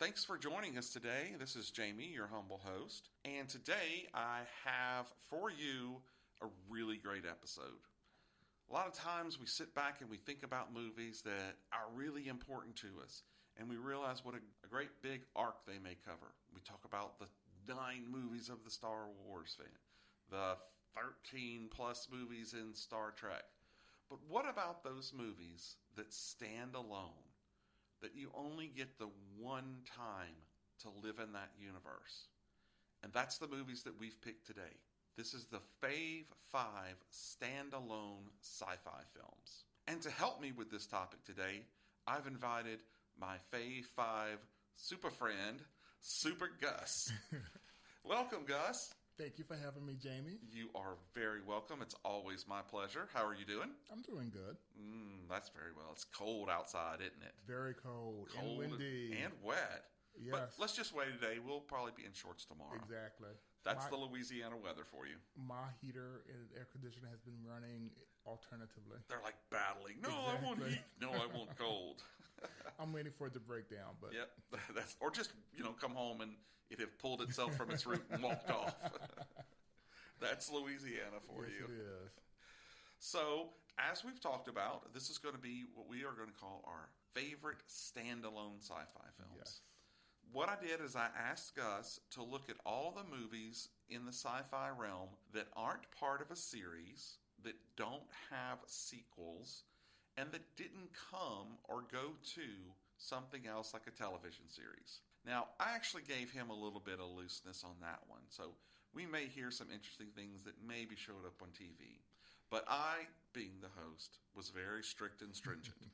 Thanks for joining us today. This is Jamie, your humble host. And today I have for you a really great episode. A lot of times we sit back and we think about movies that are really important to us. And we realize what a great big arc they may cover. We talk about the 9 movies of the Star Wars fan, the 13 plus movies in Star Trek. But what about those movies that stand alone, that you only get the one time to live in that universe? And that's the movies that we've picked today. This is the Fave 5 standalone sci-fi films. And to help me with this topic today, I've invited my Fave 5 super friend, Super Gus. Welcome, Gus. Thank you for having me, Jamie. You are very welcome. It's always my pleasure. How are you doing? I'm doing good. That's very well. It's cold outside, isn't it? Very cold Cold and windy. and wet. Yes. But let's just wait today. We'll probably be in shorts tomorrow. Exactly. That's the Louisiana weather for you. My heater and air conditioner has been running alternatively. They're like battling. No, Exactly. I want heat. No, I want cold. I'm waiting for it to break down. But Yep. Or just, come home and it have pulled itself from its root and walked off. That's Louisiana for yes, you. It is. So, as we've talked about, this is going to be what we are going to call our favorite standalone sci-fi films. Yes. What I did is I asked Gus to look at all the movies in the sci-fi realm that aren't part of a series, that don't have sequels, and that didn't come or go to something else like a television series. Now, I actually gave him a little bit of looseness on that one, so we may hear some interesting things that maybe showed up on TV. But I, being the host, was very strict and stringent.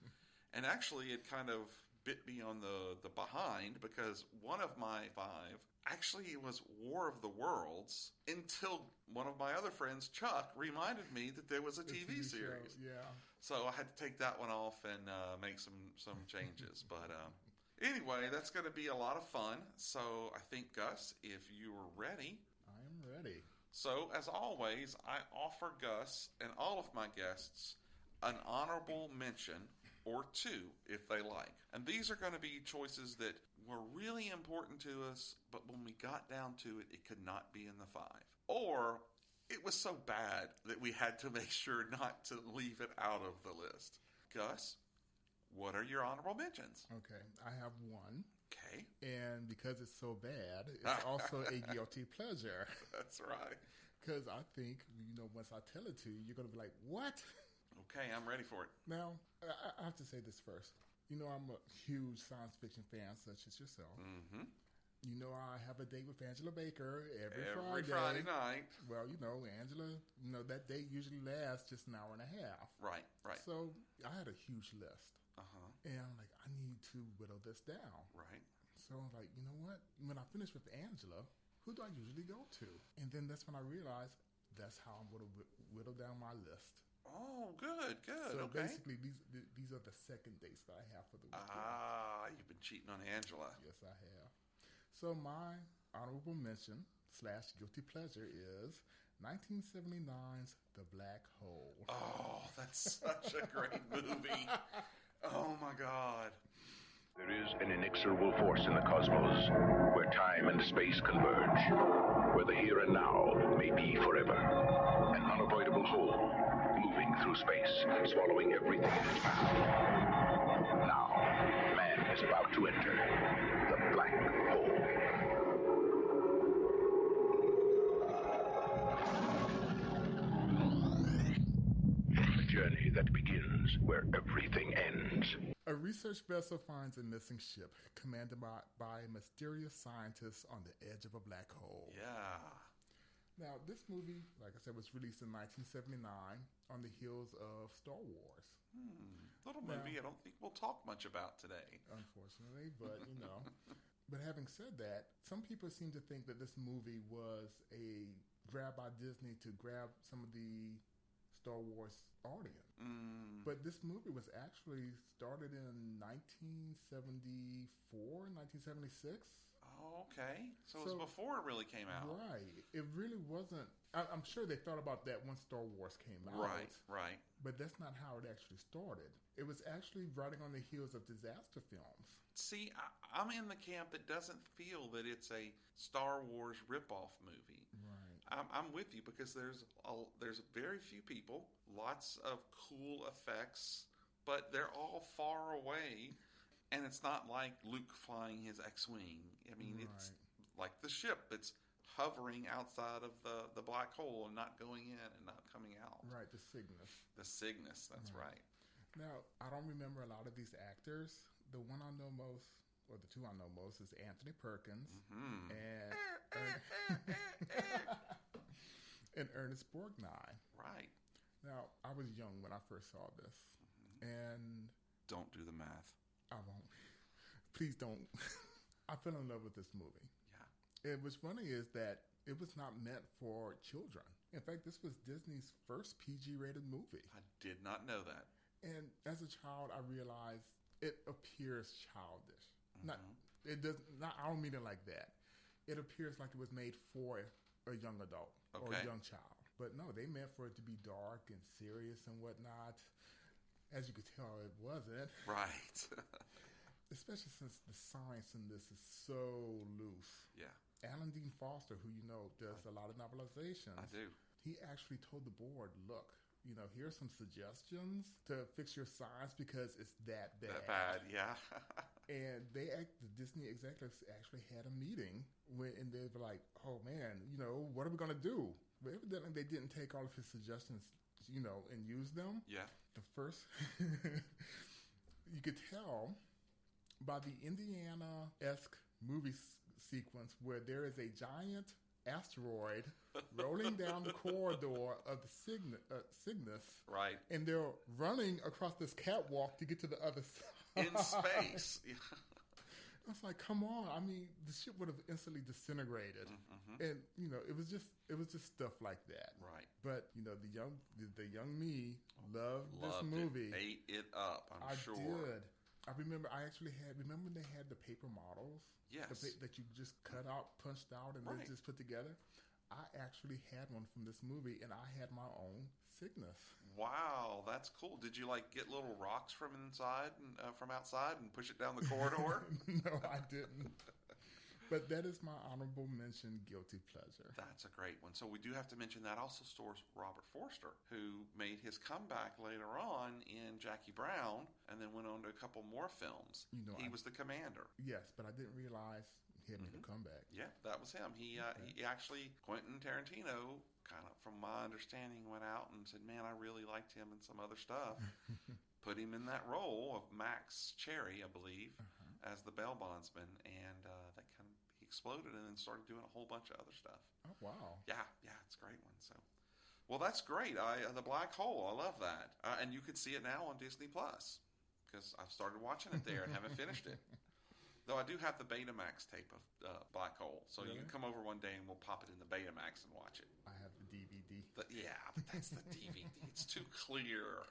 And actually, it kind of bit me on the behind, because one of my 5 actually was War of the Worlds, until one of my other friends, Chuck, reminded me that there was a TV series. Show, yeah. So I had to take that one off and make some changes. But anyway, that's going to be a lot of fun. So I think, Gus, if you are ready. I am ready. So, as always, I offer Gus and all of my guests an honorable mention or 2 if they like. And these are going to be choices that were really important to us, but when we got down to it, it could not be in the 5. Or it was so bad that we had to make sure not to leave it out of the list. Gus, what are your honorable mentions? Okay. I have one. Okay. And because it's so bad, it's also a guilty pleasure. That's right. Because I think, once I tell it to you, you're going to be like, what? Okay, I'm ready for it. Now, I have to say this first. I'm a huge science fiction fan, such as yourself. Mm-hmm. I have a date with Angela Baker every Friday night. Well, Angela, that date usually lasts just an hour and a half. Right. So I had a huge list. Uh-huh. And I'm like, I need to whittle this down. Right. So I'm like, you know what? When I finish with Angela, who do I usually go to? And then that's when I realized that's how I'm going to whittle down my list. Oh, good. So okay. basically, these are the second dates that I have for the weekend. Ah, you've been cheating on Angela. Yes, I have. So my honorable mention / guilty pleasure is 1979's The Black Hole. Oh, that's such a great movie. Oh, my God. There is an inexorable force in the cosmos where time and space converge, where the here and now may be forever. An unavoidable hole moving through space, swallowing everything in its path. Now, man is about to enter the black hole. A journey that begins where everything ends. A research vessel finds a missing ship commanded by a mysterious scientist on the edge of a black hole. Yeah. Now, this movie, like I said, was released in 1979 on the heels of Star Wars. Little movie I don't think we'll talk much about today. Unfortunately, but But having said that, some people seem to think that this movie was a grab by Disney to grab some of the Star Wars audience. But this movie was actually started in 1974, 1976. Oh, okay. So it was before it really came out. Right. It really wasn't. I'm sure they thought about that when Star Wars came out. Right. But that's not how it actually started. It was actually riding on the heels of disaster films. See, I'm in the camp that doesn't feel that it's a Star Wars ripoff movie. Right. I'm with you because there's very few people, lots of cool effects, but they're all far away, and it's not like Luke flying his X-wing. I mean, it's like the ship that's hovering outside of the black hole and not going in and not coming out. Right, the Cygnus. The Cygnus, that's right. Now, I don't remember a lot of these actors. The one I know most, or the two I know most, is Anthony Perkins and Ernest Borgnine. Right. Now, I was young when I first saw this, and don't do the math. I won't. Please don't. I fell in love with this movie. Yeah. What's funny is that it was not meant for children. In fact, this was Disney's first PG-rated movie. I did not know that. And as a child, I realized it appears childish. Not it doesn't. Not I don't mean it like that. It appears like it was made for a young adult or a young child. But no, they meant for it to be dark and serious and whatnot. As you could tell, it wasn't. Right. Especially since the science in this is so loose. Yeah. Alan Dean Foster, who you know does a lot of novelizations. I do. He actually told the board, look, here's some suggestions to fix your science because it's that bad. That bad, yeah. And the Disney executives actually had a meeting and they were like, oh man, what are we going to do? But evidently they didn't take all of his suggestions, and use them. Yeah. The first, you could tell by the Indiana-esque movie sequence where there is a giant asteroid rolling down the corridor of the Cygnus. Right. And they're running across this catwalk to get to the other side. In space. I was like, come on. I mean, the ship would have instantly disintegrated. And, it was just stuff like that. Right. But, the young me loved this movie. Ate it up, I'm sure. I did. I remember remember when they had the paper models? Yes. That you just cut out, punched out, and then just put together? I actually had one from this movie, and I had my own Cygnus. Wow, that's cool. Did you get little rocks from inside and from outside and push it down the corridor? No, I didn't. But that is my honorable mention, guilty pleasure. That's a great one. So we do have to mention that also stars Robert Forster, who made his comeback later on in Jackie Brown and then went on to a couple more films. He was the commander. Yes, but I didn't realize he had made a comeback. Yeah, that was him. He actually, Quentin Tarantino, kind of from my understanding, went out and said, man, I really liked him in some other stuff. Put him in that role of Max Cherry, I believe, as the bail bondsman, and that kind of he exploded and then started doing a whole bunch of other stuff. Oh wow! Yeah, it's a great one. So, well, that's great. The Black Hole, I love that, and you can see it now on Disney Plus because I've started watching it there and haven't finished it. Though I do have the Betamax tape of Black Hole, so you can come over one day and we'll pop it in the Betamax and watch it. I have the DVD. But that's the DVD. It's too clear.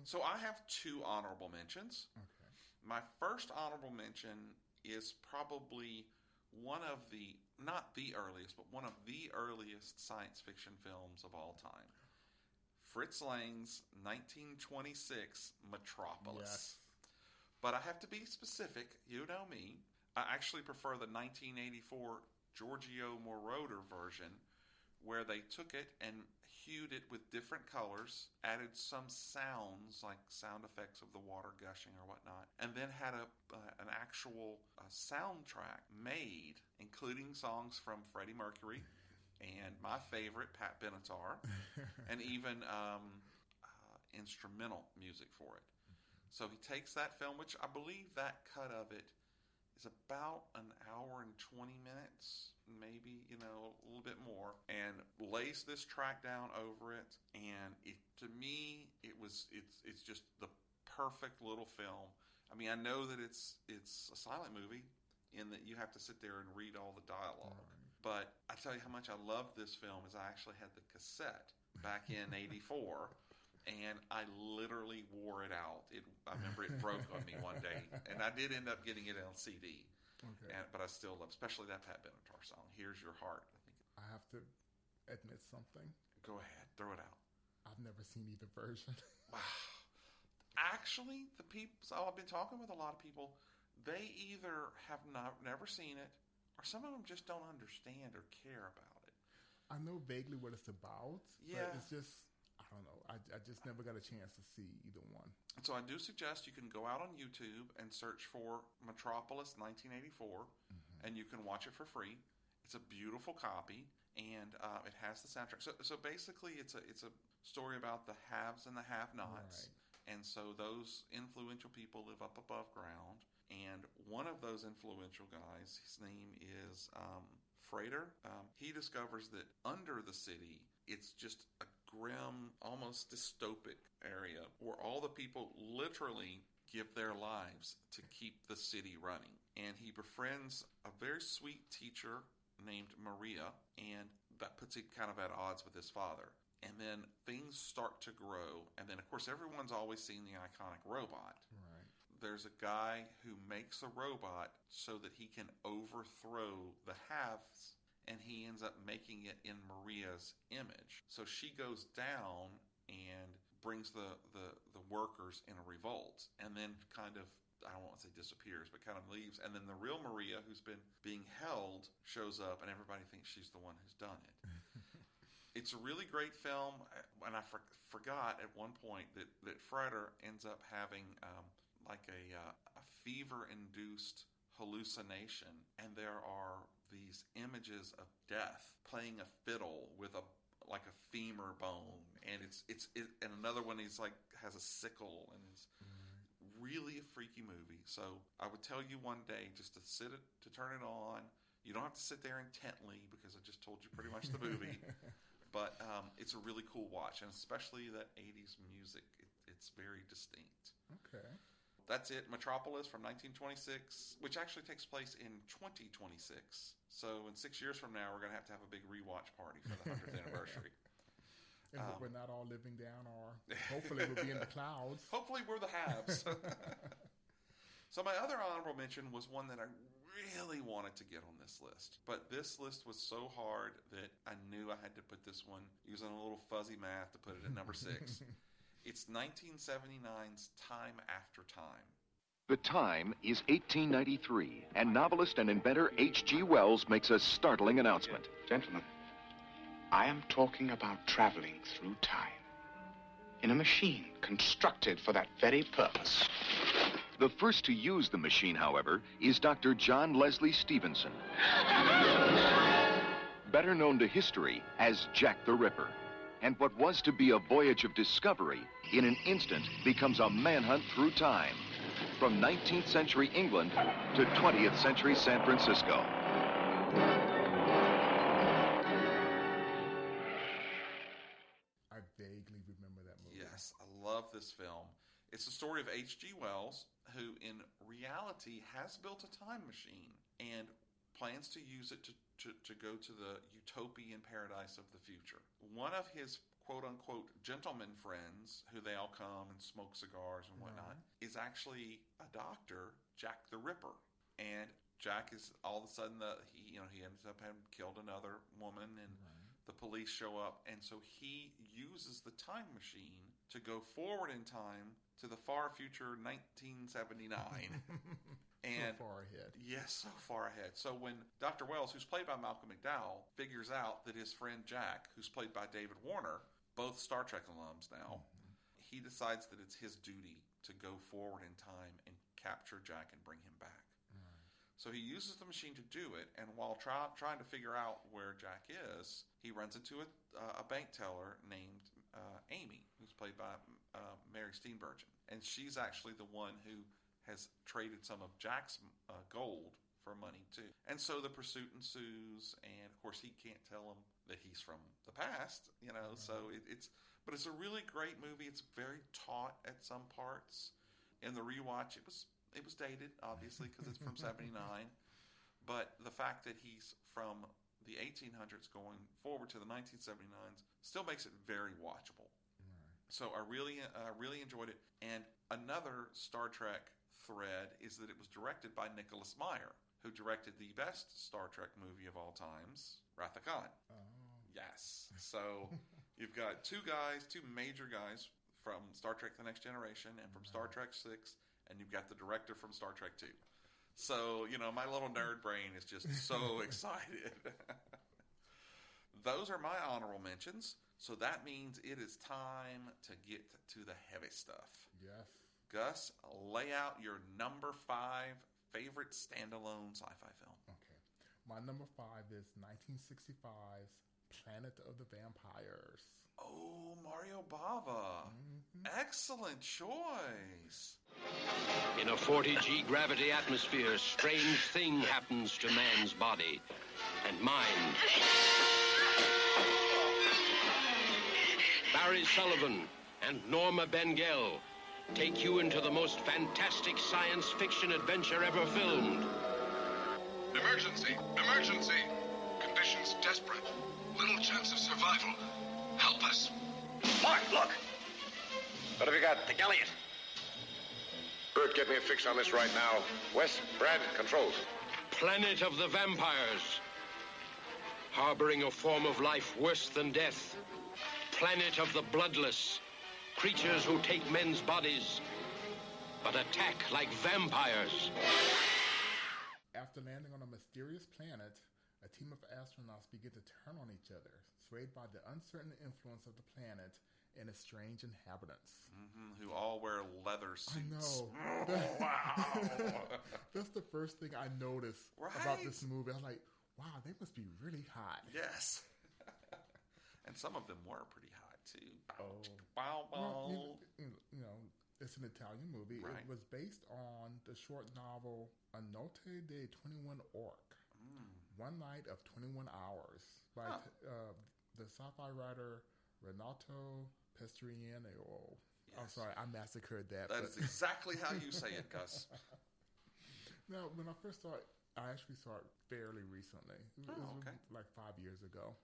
So I have two honorable mentions. Okay. My first honorable mention is probably one of the, not the earliest, but one of the earliest science fiction films of all time. Fritz Lang's 1926 Metropolis. Yes. But I have to be specific. You know me. I actually prefer the 1984 Giorgio Moroder version, where they took it and hued it with different colors, added some sounds like sound effects of the water gushing or whatnot, and then had an actual soundtrack made, including songs from Freddie Mercury and my favorite, Pat Benatar, and even instrumental music for it. So he takes that film, which I believe that cut of it is about an hour and 20 minutes, maybe, a little bit more, and lays this track down over it. And to me, it's just the perfect little film. I mean, I know that it's a silent movie in that you have to sit there and read all the dialogue. Right. But I tell you how much I love this film is I actually had the cassette back in '84. And I literally wore it out. I remember it broke on me one day, and I did end up getting it on CD. Okay. But I still love, especially that Pat Benatar song, Here's Your Heart. I think. I have to admit something. Go ahead, throw it out. I've never seen either version. Wow. Actually, I've been talking with a lot of people. They either have never seen it, or some of them just don't understand or care about it. I know vaguely what it's about, yeah. But it's just, I don't know. I just never got a chance to see either one. So I do suggest you can go out on YouTube and search for Metropolis 1984, and you can watch it for free. It's a beautiful copy, and it has the soundtrack. So basically, it's a story about the haves and the have-nots. Right. And so those influential people live up above ground. And one of those influential guys, his name is Freighter. He discovers that under the city, it's just a grim, almost dystopic area where all the people literally give their lives to keep the city running. And he befriends a very sweet teacher named Maria, and that puts him kind of at odds with his father. And then things start to grow. And then, of course, everyone's always seen the iconic robot. Right. There's a guy who makes a robot so that he can overthrow the haves, and he ends up making it in Maria's image. So she goes down and brings the workers in a revolt, and then kind of, I don't want to say disappears, but kind of leaves. And then the real Maria, who's been being held, shows up, and everybody thinks she's the one who's done it. It's a really great film, and I forgot at one point that Freighter ends up having like a fever-induced hallucination, and there are these images of death playing a fiddle with a femur bone, and and another one he's like has a sickle, and it's really a freaky movie. So I would tell you one day just to to turn it on. You don't have to sit there intently because I just told you pretty much the movie. But it's a really cool watch, and especially that 80s music. It's very distinct. Okay. That's it. Metropolis from 1926, which actually takes place in 2026. So in 6 years from now, we're going to have a big rewatch party for the 100th anniversary. And we're not all living down, or hopefully we'll be in the clouds. Hopefully we're the haves. So my other honorable mention was one that I really wanted to get on this list. But this list was so hard that I knew I had to put this one, using a little fuzzy math, to put it at number 6. It's 1979's Time After Time. The time is 1893, and novelist and inventor H.G. Wells makes a startling announcement. Gentlemen, I am talking about traveling through time in a machine constructed for that very purpose. The first to use the machine, however, is Dr. John Leslie Stevenson, better known to history as Jack the Ripper. And what was to be a voyage of discovery, in an instant becomes a manhunt through time, from 19th century England to 20th century San Francisco. I vaguely remember that movie. Yes, I love this film. It's the story of H.G. Wells, who in reality has built a time machine and plans to use it to go to the utopian paradise of the future. One of his quote-unquote gentleman friends, who they all come and smoke cigars and whatnot, is actually a doctor, Jack the Ripper. And Jack is all of a sudden, he ends up having killed another woman, and the police show up. And so he uses the time machine to go forward in time to the far future 1979. And so far ahead. Yes, so far ahead. So when Dr. Wells, who's played by Malcolm McDowell, figures out that his friend Jack, who's played by David Warner, both Star Trek alums now, he decides that it's his duty to go forward in time and capture Jack and bring him back. So he uses the machine to do it, and while trying to figure out where Jack is, he runs into a bank teller named Amy, who's played by Mary Steenburgen. And she's actually the one who has traded some of Jack's gold for money too. And so the pursuit ensues, and of course he can't tell him that he's from the past, so but it's a really great movie. It's very taut at some parts. In the rewatch, it was dated, obviously, because it's from 79, but the fact that he's from the 1800s going forward to the 1979s still makes it very watchable. So I really enjoyed it. And another Star Trek thread is that it was directed by Nicholas Meyer, who directed the best Star Trek movie of all times, Wrath of Khan. Oh. Yes. So you've got two major guys from Star Trek The Next Generation and from Star Trek 6, and you've got the director from Star Trek 2. So, my little nerd brain is just so excited. Those are my honorable mentions. So that means it is time to get to the heavy stuff. Yes. Gus, lay out your number 5 favorite standalone sci-fi film. Okay. My number 5 is 1965's Planet of the Vampires. Oh, Mario Bava. Mm-hmm. Excellent choice. In a 40G gravity atmosphere, a strange thing happens to man's body and mind. Barry Sullivan and Norma Bengell take you into the most fantastic science fiction adventure ever filmed. Emergency! Emergency! Conditions desperate. Little chance of survival. Help us. Mark, look! What have you got? The Galliot. Bert, get me a fix on this right now. Wes, Brad, controls. Planet of the Vampires. Harboring a form of life worse than death. Planet of the Bloodless. Creatures who take men's bodies, but attack like vampires. After landing on a mysterious planet, a team of astronauts begin to turn on each other, swayed by the uncertain influence of the planet and its strange inhabitants. Mm-hmm, who all wear leather suits. I know. Wow. That's the first thing I noticed about this movie. I was like, wow, they must be really hot. Yes. And some of them were pretty hot, too. Oh. Bow, bow. Well, it's an Italian movie. Right. It was based on the short novel A Notte de 21 Orc, One Night of 21 Hours, by the sci-fi writer Renato Pestriano. Yes. I'm sorry, I massacred that. That is exactly how you say it, Gus. Now, when I first saw it, I actually saw it fairly recently. It was okay. like 5 years ago.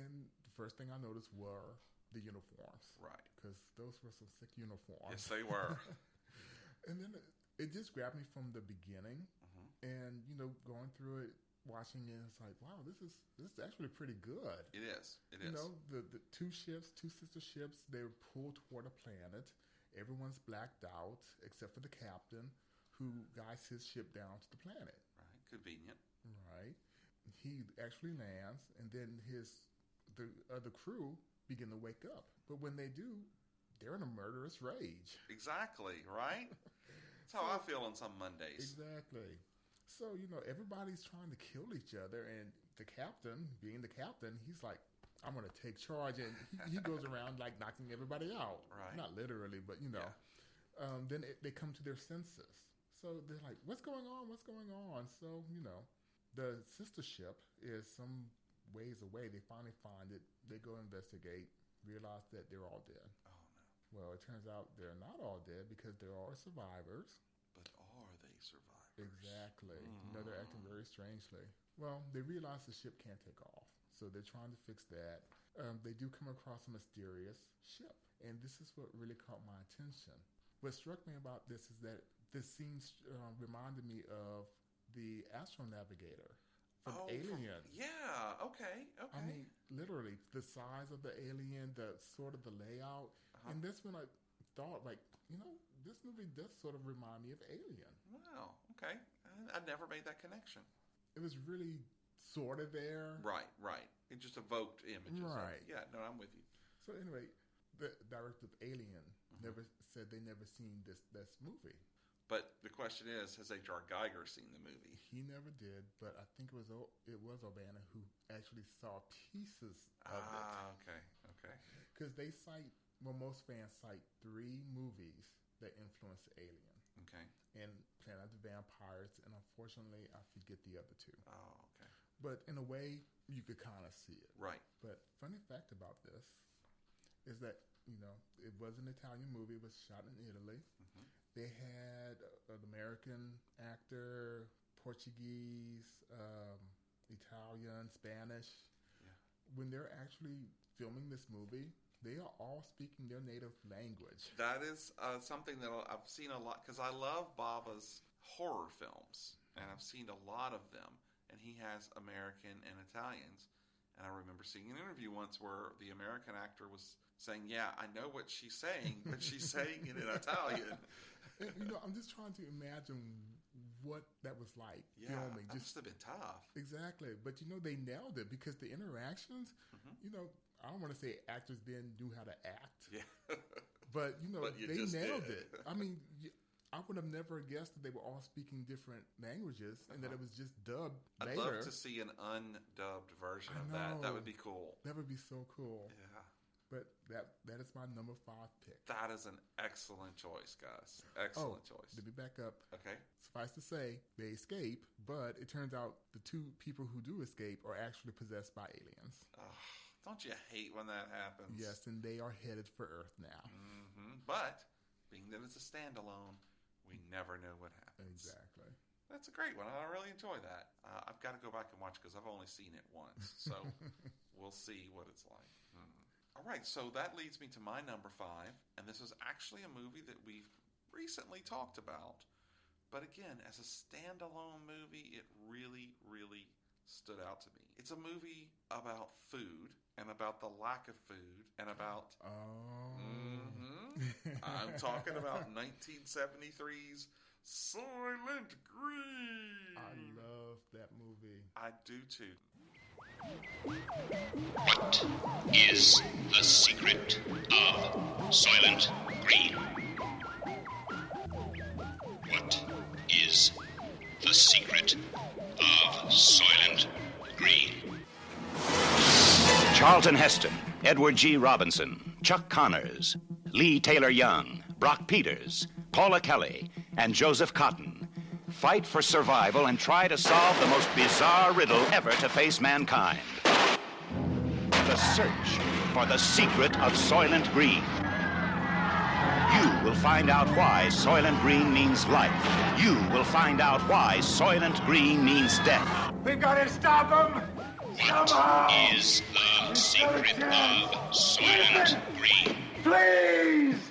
And the first thing I noticed were the uniforms. Right. Because those were some sick uniforms. Yes, they were. And then it just grabbed me from the beginning. Mm-hmm. And, going through it, watching it, it's like, wow, this is actually pretty good. It is. It is. The two sister ships, they were pulled toward a planet. Everyone's blacked out except for the captain, who guides his ship down to the planet. Right. Convenient. Right. He actually lands, and then the other crew begin to wake up. But when they do, they're in a murderous rage. Exactly, right? That's how I feel on some Mondays. Exactly. So, everybody's trying to kill each other, and the captain, being the captain, he's like, I'm going to take charge, and he goes around, like, knocking everybody out. Right. Not literally, but, Yeah. Then they come to their senses. So they're like, what's going on? What's going on? So, the sister ship is some ways away. They finally find it. They go investigate, realize that they're all dead. Oh, no. Well, it turns out they're not all dead because there are survivors. But are they survivors? Exactly. They're acting very strangely. Well, they realize the ship can't take off. So they're trying to fix that. They do come across a mysterious ship. And this is what really caught my attention. What struck me about this is that this scene reminded me of the Astronavigator from Alien. Okay. I mean, literally, the size of the alien, the sort of the layout. And that's when I thought, like, this movie does sort of remind me of Alien. Wow, okay. I never made that connection. It was really sort of there. Right. It just evoked images. Right. I'm with you. So anyway, the director of Alien never said they never seen this movie. But the question is, has H.R. Geiger seen the movie? He never did, but I think it was Urbana who actually saw pieces of it. Okay. Because they cite, most fans cite 3 movies that influenced Alien. Okay. And Planet of the Vampires, and unfortunately, I forget the other 2. Oh, okay. But in a way, you could kind of see it. Right. But funny fact about this is that, it was an Italian movie. It was shot in Italy. Mm-hmm. They had an American actor, Portuguese, Italian, Spanish. Yeah. When they're actually filming this movie, They are all speaking their native language. That is something that I've seen a lot, because I love Baba's horror films, and I've seen a lot of them, and he has American and Italians. And I remember seeing an interview once where the American actor was saying, yeah, I know what she's saying, but she's saying it in Italian. I'm just trying to imagine what that was like filming. That must have been tough. Exactly. But, they nailed it because the interactions, I don't want to say actors then knew how to act. Yeah. But, But they nailed it. I mean, I would have never guessed that they were all speaking different languages and that it was just dubbed I'd later. love to see an undubbed version of that. That would be cool. That would be so cool. Yeah. But that is my number 5 pick. That is an excellent choice, guys. Excellent choice. Let me back up. Okay. Suffice to say, they escape, but it turns out the 2 people who do escape are actually possessed by aliens. Don't you hate when that happens? Yes, and they are headed for Earth now. Mm-hmm. But, being that it's a standalone, we never know what happens. Exactly. That's a great one. I really enjoy that. I've got to go back and watch because I've only seen it once. So, we'll see what it's like. All right, so that leads me to my number 5. And this is actually a movie that we've recently talked about. But again, as a standalone movie, it really, really stood out to me. It's a movie about food and about the lack of food and about... I'm talking about 1973's Soylent Green. I love that movie. I do too. What is the secret of Soylent Green? What is the secret of Soylent Green? Charlton Heston, Edward G. Robinson, Chuck Connors, Lee Taylor Young, Brock Peters, Paula Kelly, and Joseph Cotton fight for survival and try to solve the most bizarre riddle ever to face mankind. The search for the secret of Soylent Green. You will find out why Soylent Green means life. You will find out why Soylent Green means death. We've got to stop him! What is the secret of Soylent Green? Please!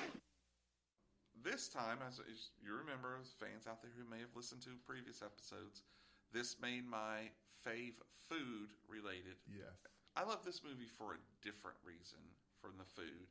This time, as you remember, as fans out there who may have listened to previous episodes, this made my fave food related. Yes. I love this movie for a different reason from the food.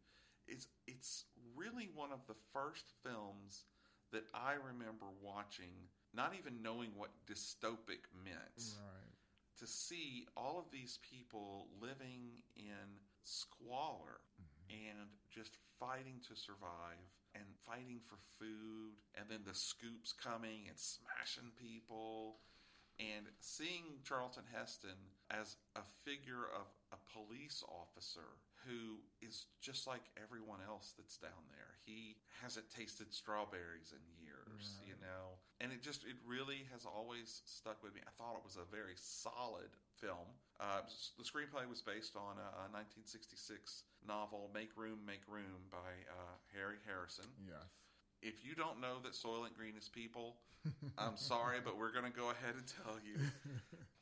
It's really one of the first films that I remember watching, not even knowing what dystopic meant. Right. To see all of these people living in squalor and just fighting to survive and fighting for food, and then the scoops coming and smashing people, and seeing Charlton Heston as a figure of a police officer who is just like everyone else that's down there. He hasn't tasted strawberries in years, and it really has always stuck with me. I thought it was a very solid film. The screenplay was based on a 1966 novel, Make Room, Make Room by Harry Harrison. Yes. If you don't know that Soylent Green is people, I'm sorry, but we're going to go ahead and tell you.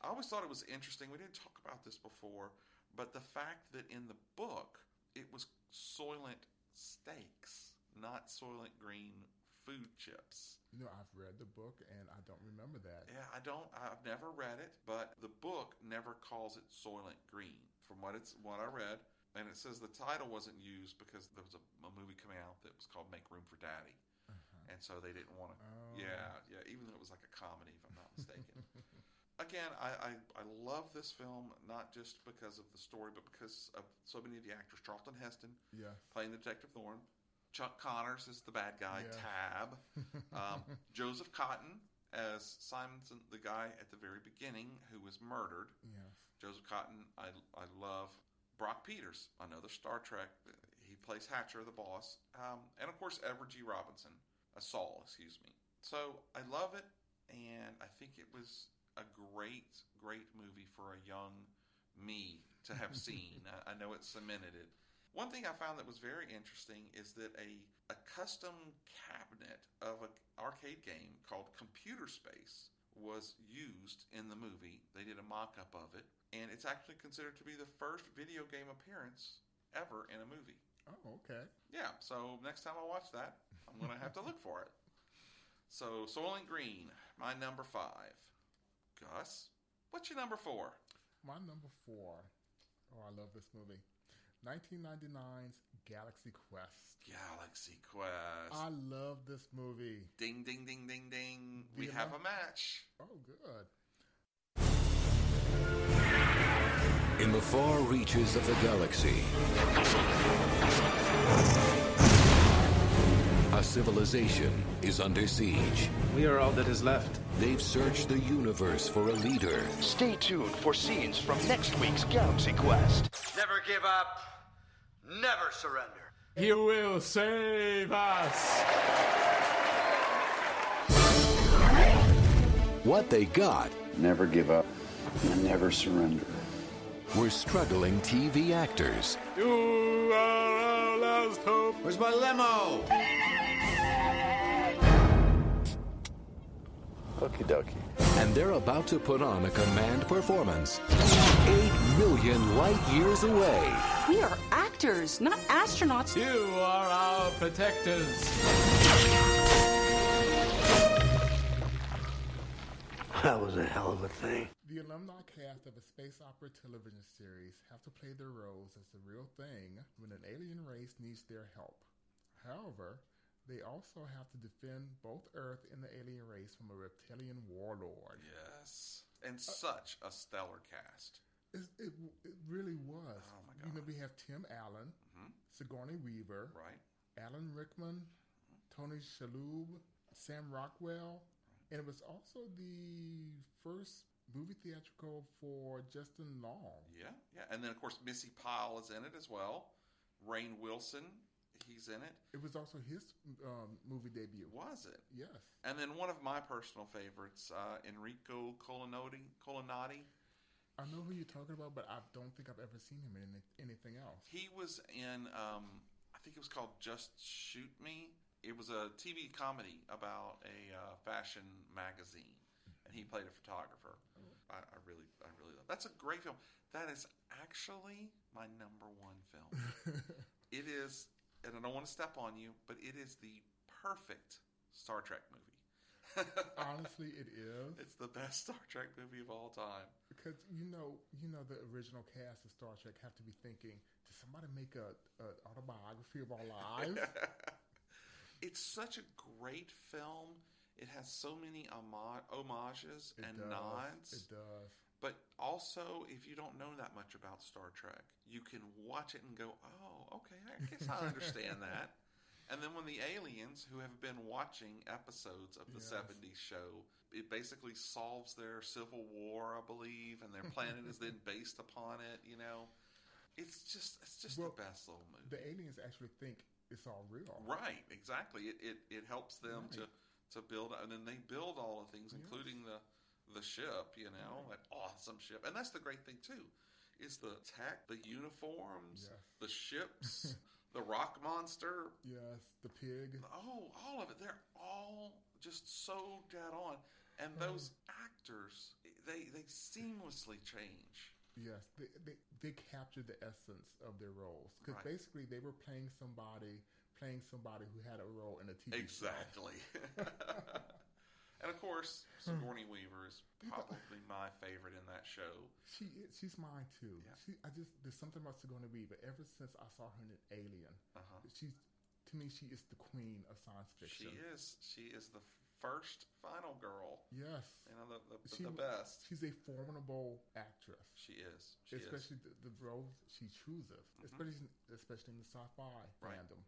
I always thought it was interesting. We didn't talk about this before, but the fact that in the book, it was Soylent Steaks, not Soylent Green food chips. I've read the book, and I don't remember that. Yeah, I've never read it, but the book never calls it Soylent Green, from what I read. And it says the title wasn't used because there was a movie coming out that was called Make Room for Daddy. And so they didn't want to... Oh. Yeah, even though it was like a comedy, if I'm not mistaken. Again, I love this film, not just because of the story, but because of so many of the actors. Charlton Heston, playing the Detective Thorne. Chuck Connors is the bad guy, Tab. Joseph Cotton as Simonson, the guy at the very beginning who was murdered. Yes. Joseph Cotton, I love. Brock Peters, another Star Trek. He plays Hatcher, the boss. And, of course, Edward G. Robinson. Saul, excuse me. So, I love it, and I think it was a great, great movie for a young me to have seen. I know it cemented it. One thing I found that was very interesting is that a custom cabinet of an arcade game called Computer Space was used in the movie. They did a mock-up of it, and it's actually considered to be the first video game appearance ever in a movie. Oh, okay. Yeah, so next time I watch that, I'm going to have to look for it. So, Soylent Green, my number 5. Gus, what's your number 4? My number 4. Oh, I love this movie. 1999's Galaxy Quest. Galaxy Quest. I love this movie. Ding, ding, ding, ding, ding. We have a match. Oh, good. In the far reaches of the galaxy, a civilization is under siege. We are all that is left. They've searched the universe for a leader. Stay tuned for scenes from next week's Galaxy Quest. Never give up. Never surrender. He will save us. What they got. Never give up. And never surrender. Were struggling TV actors. You are our last hope. Where's my limo? Okie dokie. And they're about to put on a command performance 8 million light years away. We are actors, not astronauts. You are our protectors. That was a hell of a thing. The alumni cast of a space opera television series have to play their roles as the real thing when an alien race needs their help. However, they also have to defend both Earth and the alien race from a reptilian warlord. Yes. And such a stellar cast. It really was. Oh, my God. We have Tim Allen, Sigourney Weaver, Right. Alan Rickman, Tony Shalhoub, Sam Rockwell, and it was also the first movie theatrical for Justin Long. Yeah. And then, of course, Missy Pyle is in it as well. Rainn Wilson, he's in it. It was also his movie debut. Was it? Yes. And then one of my personal favorites, Enrico Colonnati. I know who you're talking about, but I don't think I've ever seen him in anything else. He was in, I think it was called Just Shoot Me. It was a TV comedy about a fashion magazine, and he played a photographer. I really love. That's a great film. That is actually my number 1 film. It is, and I don't want to step on you, but it is the perfect Star Trek movie. Honestly, it is. It's the best Star Trek movie of all time. Because you know the original cast of Star Trek have to be thinking, did somebody make an autobiography of our lives? It's such a great film. It has so many homages and nods. It does. But also, if you don't know that much about Star Trek, you can watch it and go, oh, okay, I guess I understand that. And then when the aliens, who have been watching episodes of the 70s show, it basically solves their civil war, I believe, and their planet is then based upon it, you know. It's just the best little movie. The aliens actually think it's all real. Right, exactly. It helps them to build, and then they build all the things, including the ship, you know, that awesome ship. And that's the great thing, too, is the tech, the uniforms, the ships, the rock monster. Yes, the pig. Oh, all of it. They're all just so dead on. And those actors, they seamlessly change. Yes, they captured the essence of their roles. Because basically they were playing somebody who had a role in a TV show. Exactly. And of course, Sigourney Weaver is probably my favorite in that show. She's mine too. Yeah. There's something about Sigourney Weaver. Ever since I saw her in Alien, to me she is the queen of science fiction. She is the first final girl. Yes, you know, the best. She's a formidable actress. She is. Especially the roles she chooses, especially in the sci-fi fandom.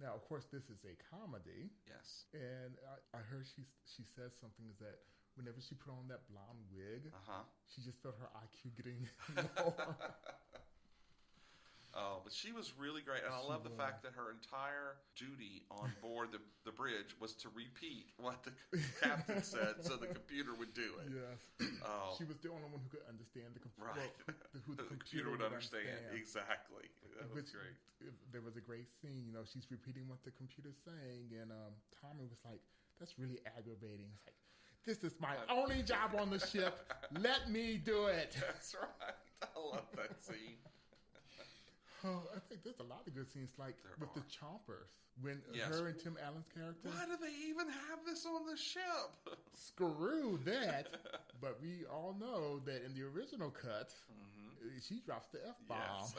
Now, of course, this is a comedy. Yes. And I heard she says something is that whenever she put on that blonde wig, she just felt her IQ getting lower. Oh, but she was really great. And I love the fact that her entire duty on board the bridge was to repeat what the captain said so the computer would do it. Yes. She was the only one who could understand the computer. Right. Who the computer would understand. Exactly. That was great. There was a great scene. You know, she's repeating what the computer's saying, and Tommy was like, "That's really aggravating." It's like, "This is my only job on the ship. Let me do it." That's right. I love that scene. Oh, I think there's a lot of good scenes, like with the chompers. When her and Tim Allen's character. Why do they even have this on the ship? Screw that. But we all know that in the original cut, she drops the F-bomb. Yes.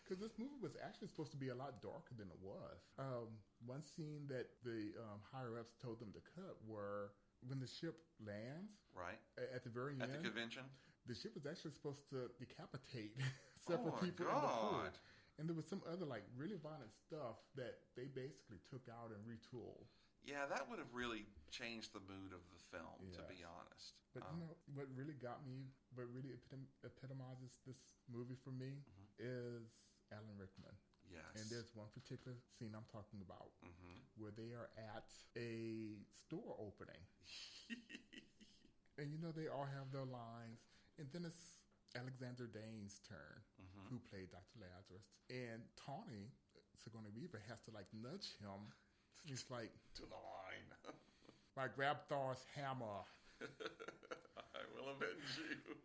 Because this movie was actually supposed to be a lot darker than it was. One scene that the higher-ups told them to cut were when the ship lands. Right. At the very end. At the convention. The ship was actually supposed to decapitate several people in the crew. And there was some other like really violent stuff that they basically took out and retooled. Yeah, that would have really changed the mood of the film, to be honest. But you know, what really got me, what really epitomizes this movie for me is Alan Rickman. Yes. And there's one particular scene I'm talking about where they are at a store opening. And you know, they all have their lines. And then it's Alexander Dane's turn, who played Dr. Lazarus. And Tawny, Sigourney Weaver, has to like nudge him. He's like, to the line. Like, grab Thor's hammer. I will avenge you.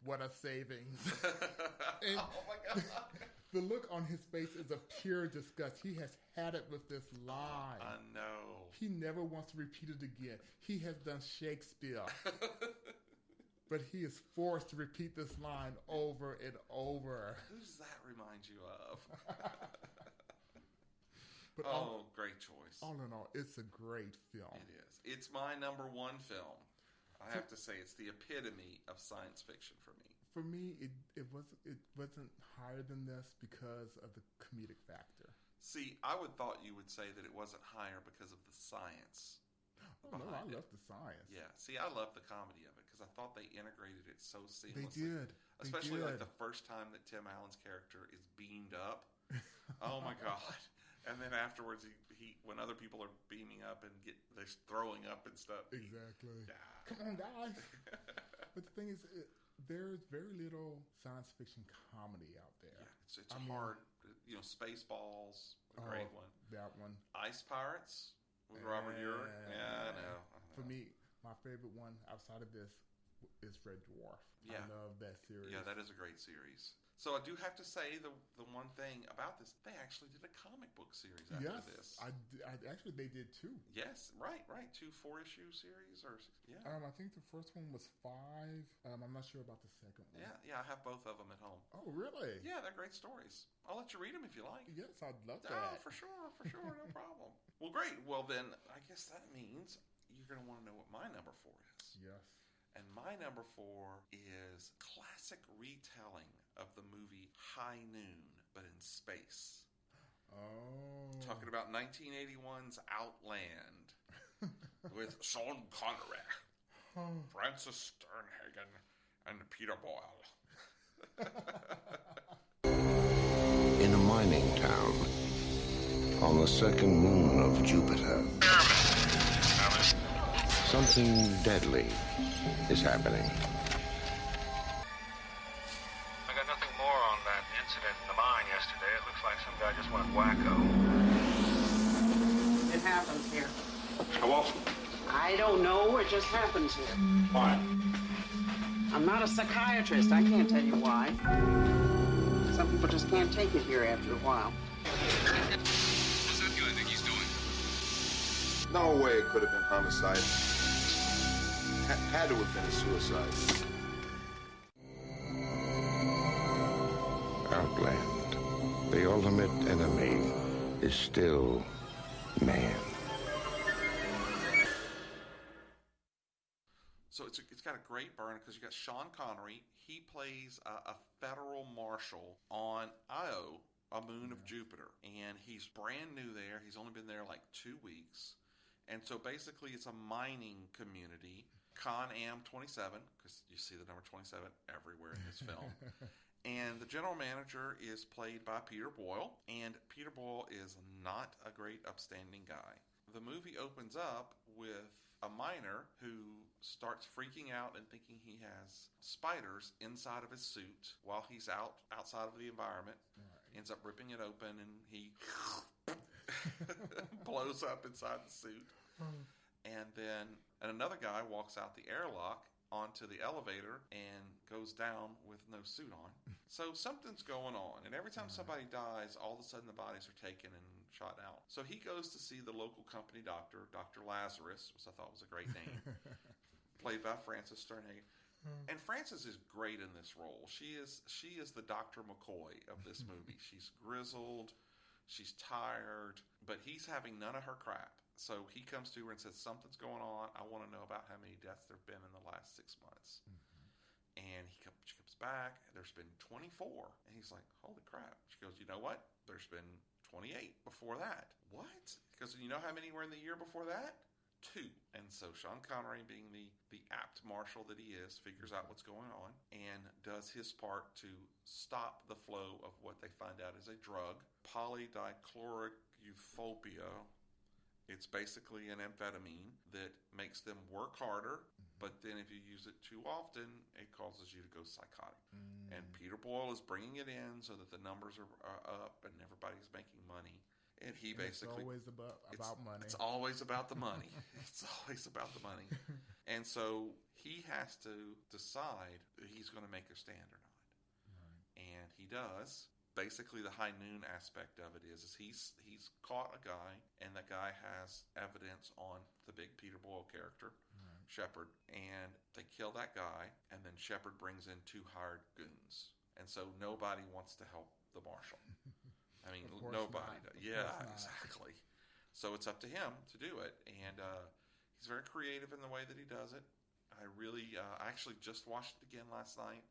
What a savings. And oh my God. The look on his face is of pure disgust. He has had it with this line. I know. He never wants to repeat it again. He has done Shakespeare. But he is forced to repeat this line over and over. Who does that remind you of? But great choice. All in all, it's a great film. It is. It's my number one film. I have to say, it's the epitome of science fiction for me. For me, it wasn't higher than this because of the comedic factor. See, I would thought you would say that it wasn't higher because of the science. Oh, no, I love the science. Yeah. See, I love the comedy of it because I thought they integrated it so seamlessly. They did. Especially like the first time that Tim Allen's character is beamed up. Oh my God. And then afterwards, he when other people are beaming up and they're throwing up and stuff. Exactly. Come on, guys. But the thing is, there's very little science fiction comedy out there. Yeah, it's hard. You know, Spaceballs, a great one. That one. Ice Pirates with Robert Urich. Yeah, I know. For me, my favorite one outside of this is Red Dwarf. Yeah. I love that series. Yeah, that is a great series. So I do have to say the one thing about this, they actually did a comic book series after this. Actually, they did too. Yes, right. 2 4-issue series I think the first one was 5. I'm not sure about the second one. Yeah, I have both of them at home. Oh, really? Yeah, they're great stories. I'll let you read them if you like. Yes, I'd love that. Oh, for sure, no problem. Well, great. Well, then I guess that means you're going to want to know what my number 4 is. Yes. And my number 4 is classic retelling of the movie High Noon, but in space. Oh. Talking about 1981's Outland with Sean Connery, Francis Sternhagen, and Peter Boyle. In a mining town on the second moon of Jupiter, something deadly is happening. I got nothing more on that incident in the mine yesterday. It looks like some guy just went wacko. It happens here. How often? I don't know. It just happens here. Why? I'm not a psychiatrist. I can't tell you why. Some people just can't take it here after a while. What's that guy think he's doing? No way it could have been homicide. Had to have been a suicide. Outland. The ultimate enemy is still man. So it's got a great burn because you got Sean Connery. He plays a federal marshal on Io, a moon of Jupiter. And he's brand new there. He's only been there like 2 weeks. And so basically it's a mining community. Con Am 27, because you see the number 27 everywhere in this film. And the general manager is played by Peter Boyle. And Peter Boyle is not a great upstanding guy. The movie opens up with a miner who starts freaking out and thinking he has spiders inside of his suit while he's outside of the environment. Right. Ends up ripping it open and he blows up inside the suit. And then another guy walks out the airlock onto the elevator and goes down with no suit on. So something's going on. And every time somebody dies, all of a sudden the bodies are taken and shot out. So he goes to see the local company doctor, Dr. Lazarus, which I thought was a great name, played by Frances Sternhagen. And Frances is great in this role. She is the Dr. McCoy of this movie. She's grizzled, she's tired, but he's having none of her crap. So he comes to her and says, something's going on. I want to know about how many deaths there have been in the last 6 months. And she comes back. There's been 24. And he's like, holy crap. She goes, you know what? There's been 28 before that. What? Because you know how many were in the year before that? 2. And so Sean Connery, being the apt marshal that he is, figures out what's going on and does his part to stop the flow of what they find out is a drug, polydichloroeuphorbia. It's basically an amphetamine that makes them work harder, but then if you use it too often, it causes you to go psychotic. And Peter Boyle is bringing it in so that the numbers are up and everybody's making money. And he basically... It's always about money. It's always about the money. It's always about the money. And so he has to decide if he's going to make a stand or not. Right. And he does. Basically, the high noon aspect of it is he's caught a guy, and that guy has evidence on the big Peter Boyle character, Shepard, and they kill that guy, and then Shepard brings in 2 hired goons. And so nobody wants to help the marshal. I mean, nobody does. Yeah, exactly. So it's up to him to do it, and he's very creative in the way that he does it. I actually just watched it again last night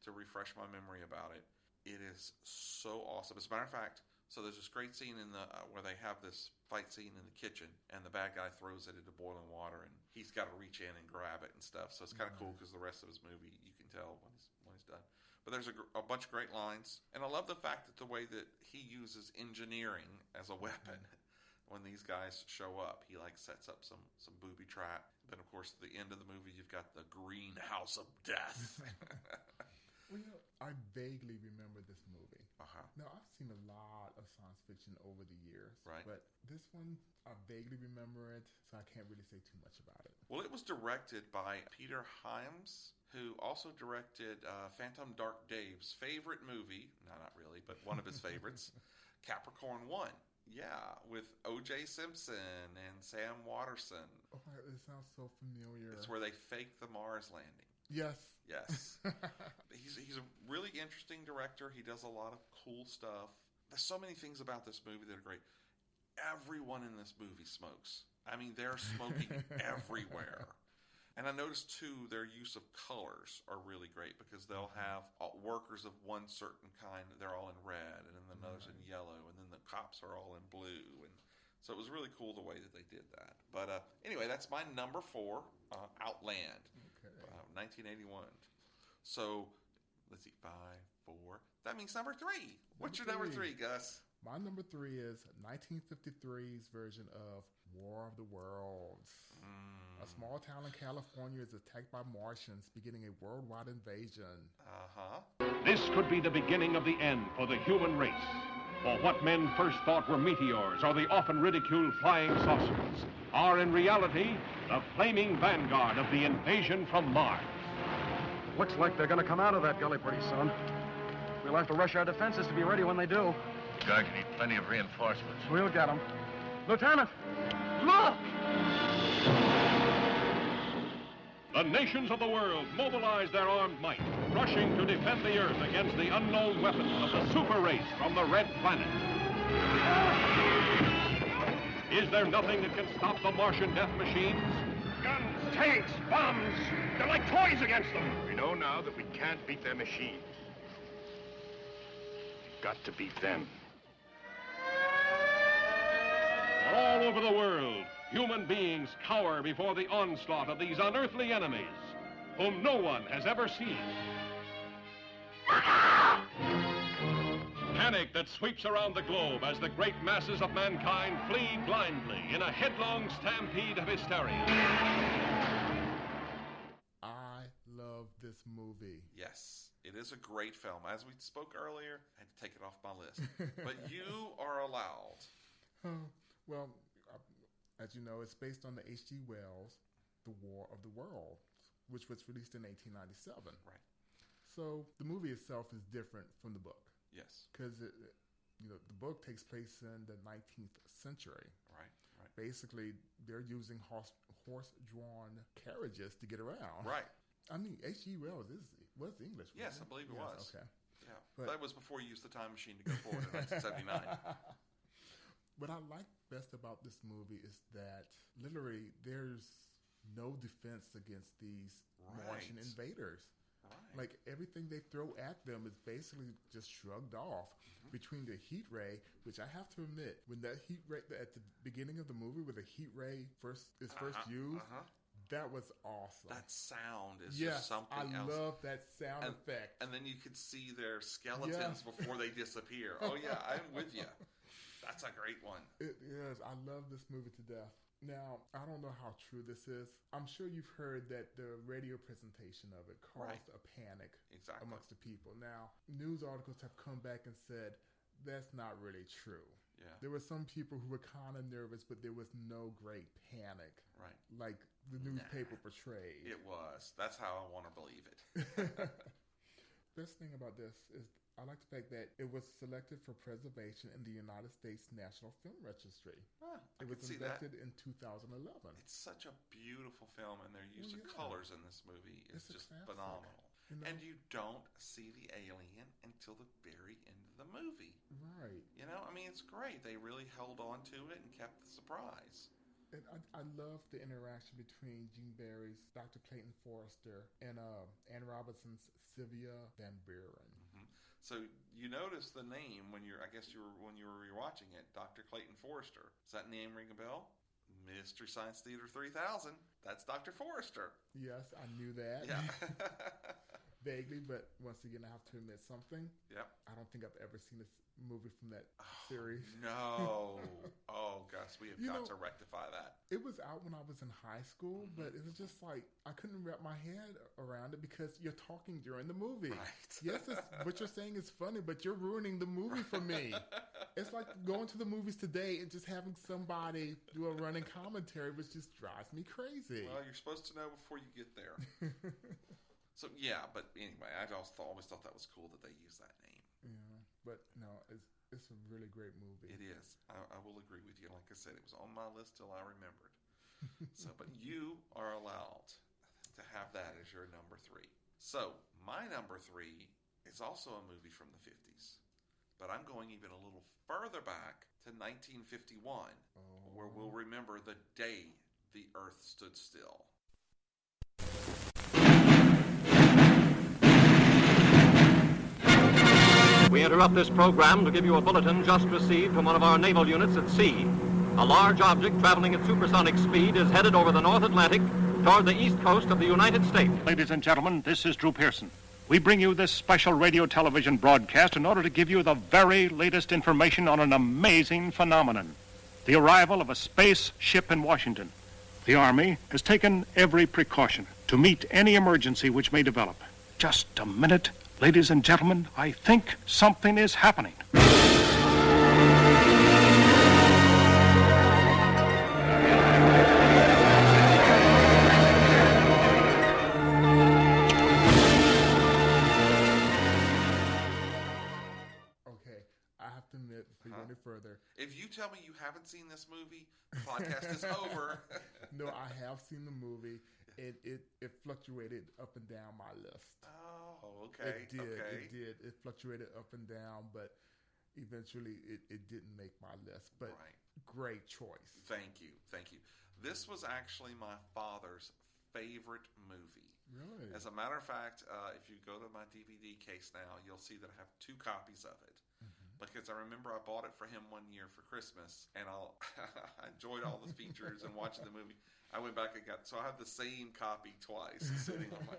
to refresh my memory about it. It is so awesome. As a matter of fact, so there's this great scene in the where they have this fight scene in the kitchen, and the bad guy throws it into boiling water, and he's got to reach in and grab it and stuff. So it's kind of cool because the rest of his movie, you can tell when he's done. But there's a bunch of great lines, and I love the fact that the way that he uses engineering as a weapon when these guys show up. He sets up some booby trap. Then of course at the end of the movie, you've got the greenhouse of death. Well, I vaguely remember this movie. Uh-huh. Now, I've seen a lot of science fiction over the years. Right. But this one, I vaguely remember it, so I can't really say too much about it. Well, it was directed by Peter Hyams, who also directed Phantom Dark Dave's favorite movie. No, not really, but one of his favorites, Capricorn 1. Yeah, with O.J. Simpson and Sam Waterston. Oh, it sounds so familiar. It's where they fake the Mars landing. Yes. He's a really interesting director. He does a lot of cool stuff. There's so many things about this movie that are great. Everyone in this movie smokes. I mean, they're smoking everywhere. And I noticed, too, their use of colors are really great because they'll have workers of one certain kind. They're all in red, and then another's in yellow, and then the cops are all in blue. And so it was really cool the way that they did that. But anyway, that's my number 4, Outland. 1981. So, let's see, 5, 4. That means number 3. What's your number 3, Gus? My number 3 is 1953's version of War of the Worlds. A small town in California is attacked by Martians, beginning a worldwide invasion. This could be the beginning of the end for the human race. For what men first thought were meteors or the often ridiculed flying saucers are in reality the flaming vanguard of the invasion from Mars. Looks like they're going to come out of that gully pretty soon. We'll have to rush our defenses to be ready when they do. We're going to need plenty of reinforcements. We'll get them. Lieutenant, look! The nations of the world mobilize their armed might, rushing to defend the Earth against the unknown weapons of the super race from the Red Planet. Is there nothing that can stop the Martian death machines? Guns, tanks, bombs. They're like toys against them. We know now that we can't beat their machines. We've got to beat them. All over the world, human beings cower before the onslaught of these unearthly enemies, whom no one has ever seen. Panic that sweeps around the globe as the great masses of mankind flee blindly in a headlong stampede of hysteria. I love this movie. Yes, it is a great film. As we spoke earlier, I had to take it off my list. But you are allowed. Well, as you know, it's based on the H.G. Wells' The War of the Worlds which was released in 1897. Right. So the movie itself is different from the book. Yes. Because the book takes place in the 19th century. Right. Basically, they're using horse-drawn carriages to get around. Right. I mean, H.G. Wells was English. Yes, I believe it was. Okay. Yeah. But that was before you used the time machine to go forward in 1979. What I like best about this movie is that literally there's no defense against these Martian invaders. Right. Like everything they throw at them is basically just shrugged off. Between the heat ray, which I have to admit, when that heat ray at the beginning of the movie, where the heat ray is first used, that was awesome. That sound is just something else. I love that sound effect. And then you could see their skeletons before they disappear. Oh yeah, I'm with you. That's a great one. It is. I love this movie to death. Now, I don't know how true this is. I'm sure you've heard that the radio presentation of it caused a panic amongst the people. Now, news articles have come back and said that's not really true. Yeah. There were some people who were kind of nervous, but there was no great panic. Right. Like the newspaper portrayed. It was. That's how I want to believe it. Best thing about this is I like the fact that it was selected for preservation in the United States National Film Registry. I it was see inducted that. in 2011. It's such a beautiful film, and their use of colors in this movie is just phenomenal. And you don't see the alien until the very end of the movie. Right. I mean, it's great. They really held on to it and kept the surprise. And I love the interaction between Gene Barry's Dr. Clayton Forrester and Anne Robinson's Sylvia Van Buren. So you notice the name when you were rewatching it, Dr. Clayton Forrester. Does that name ring a bell? Mystery Science Theater 3000. That's Dr. Forrester. Yes, I knew that. Yeah. Vaguely, but once again, I have to admit something. Yep. I don't think I've ever seen a movie from that series. No. Oh, Gus, we have got to rectify that. It was out when I was in high school, but it was just like, I couldn't wrap my head around it because you're talking during the movie. Right. Yes, what you're saying is funny, but you're ruining the movie for me. It's like going to the movies today and just having somebody do a running commentary, which just drives me crazy. Well, you're supposed to know before you get there. So, yeah, but anyway, I always thought that was cool that they used that name. Yeah, but no, it's a really great movie. It is. I will agree with you. Like I said, it was on my list till I remembered. But you are allowed to have that as your number 3. So, my number 3 is also a movie from the 50s. But I'm going even a little further back to 1951, where we'll remember the day the Earth stood still. We interrupt this program to give you a bulletin just received from one of our naval units at sea. A large object traveling at supersonic speed is headed over the North Atlantic toward the east coast of the United States. Ladies and gentlemen, this is Drew Pearson. We bring you this special radio-television broadcast in order to give you the very latest information on an amazing phenomenon, the arrival of a space ship in Washington. The Army has taken every precaution to meet any emergency which may develop. Just a minute, ladies and gentlemen, I think something is happening. Further. If you tell me you haven't seen this movie, the podcast is over. No, I have seen the movie. It fluctuated up and down my list. Oh, okay. It did. Okay. It did. It fluctuated up and down, but eventually it didn't make my list. But great choice. Thank you. Thank you. This was actually my father's favorite movie. Really? As a matter of fact, if you go to my DVD case now, you'll see that I have 2 copies of it. Because I remember I bought it for him one year for Christmas, and I enjoyed all the features and watching the movie. I went back and so I have the same copy twice sitting on my.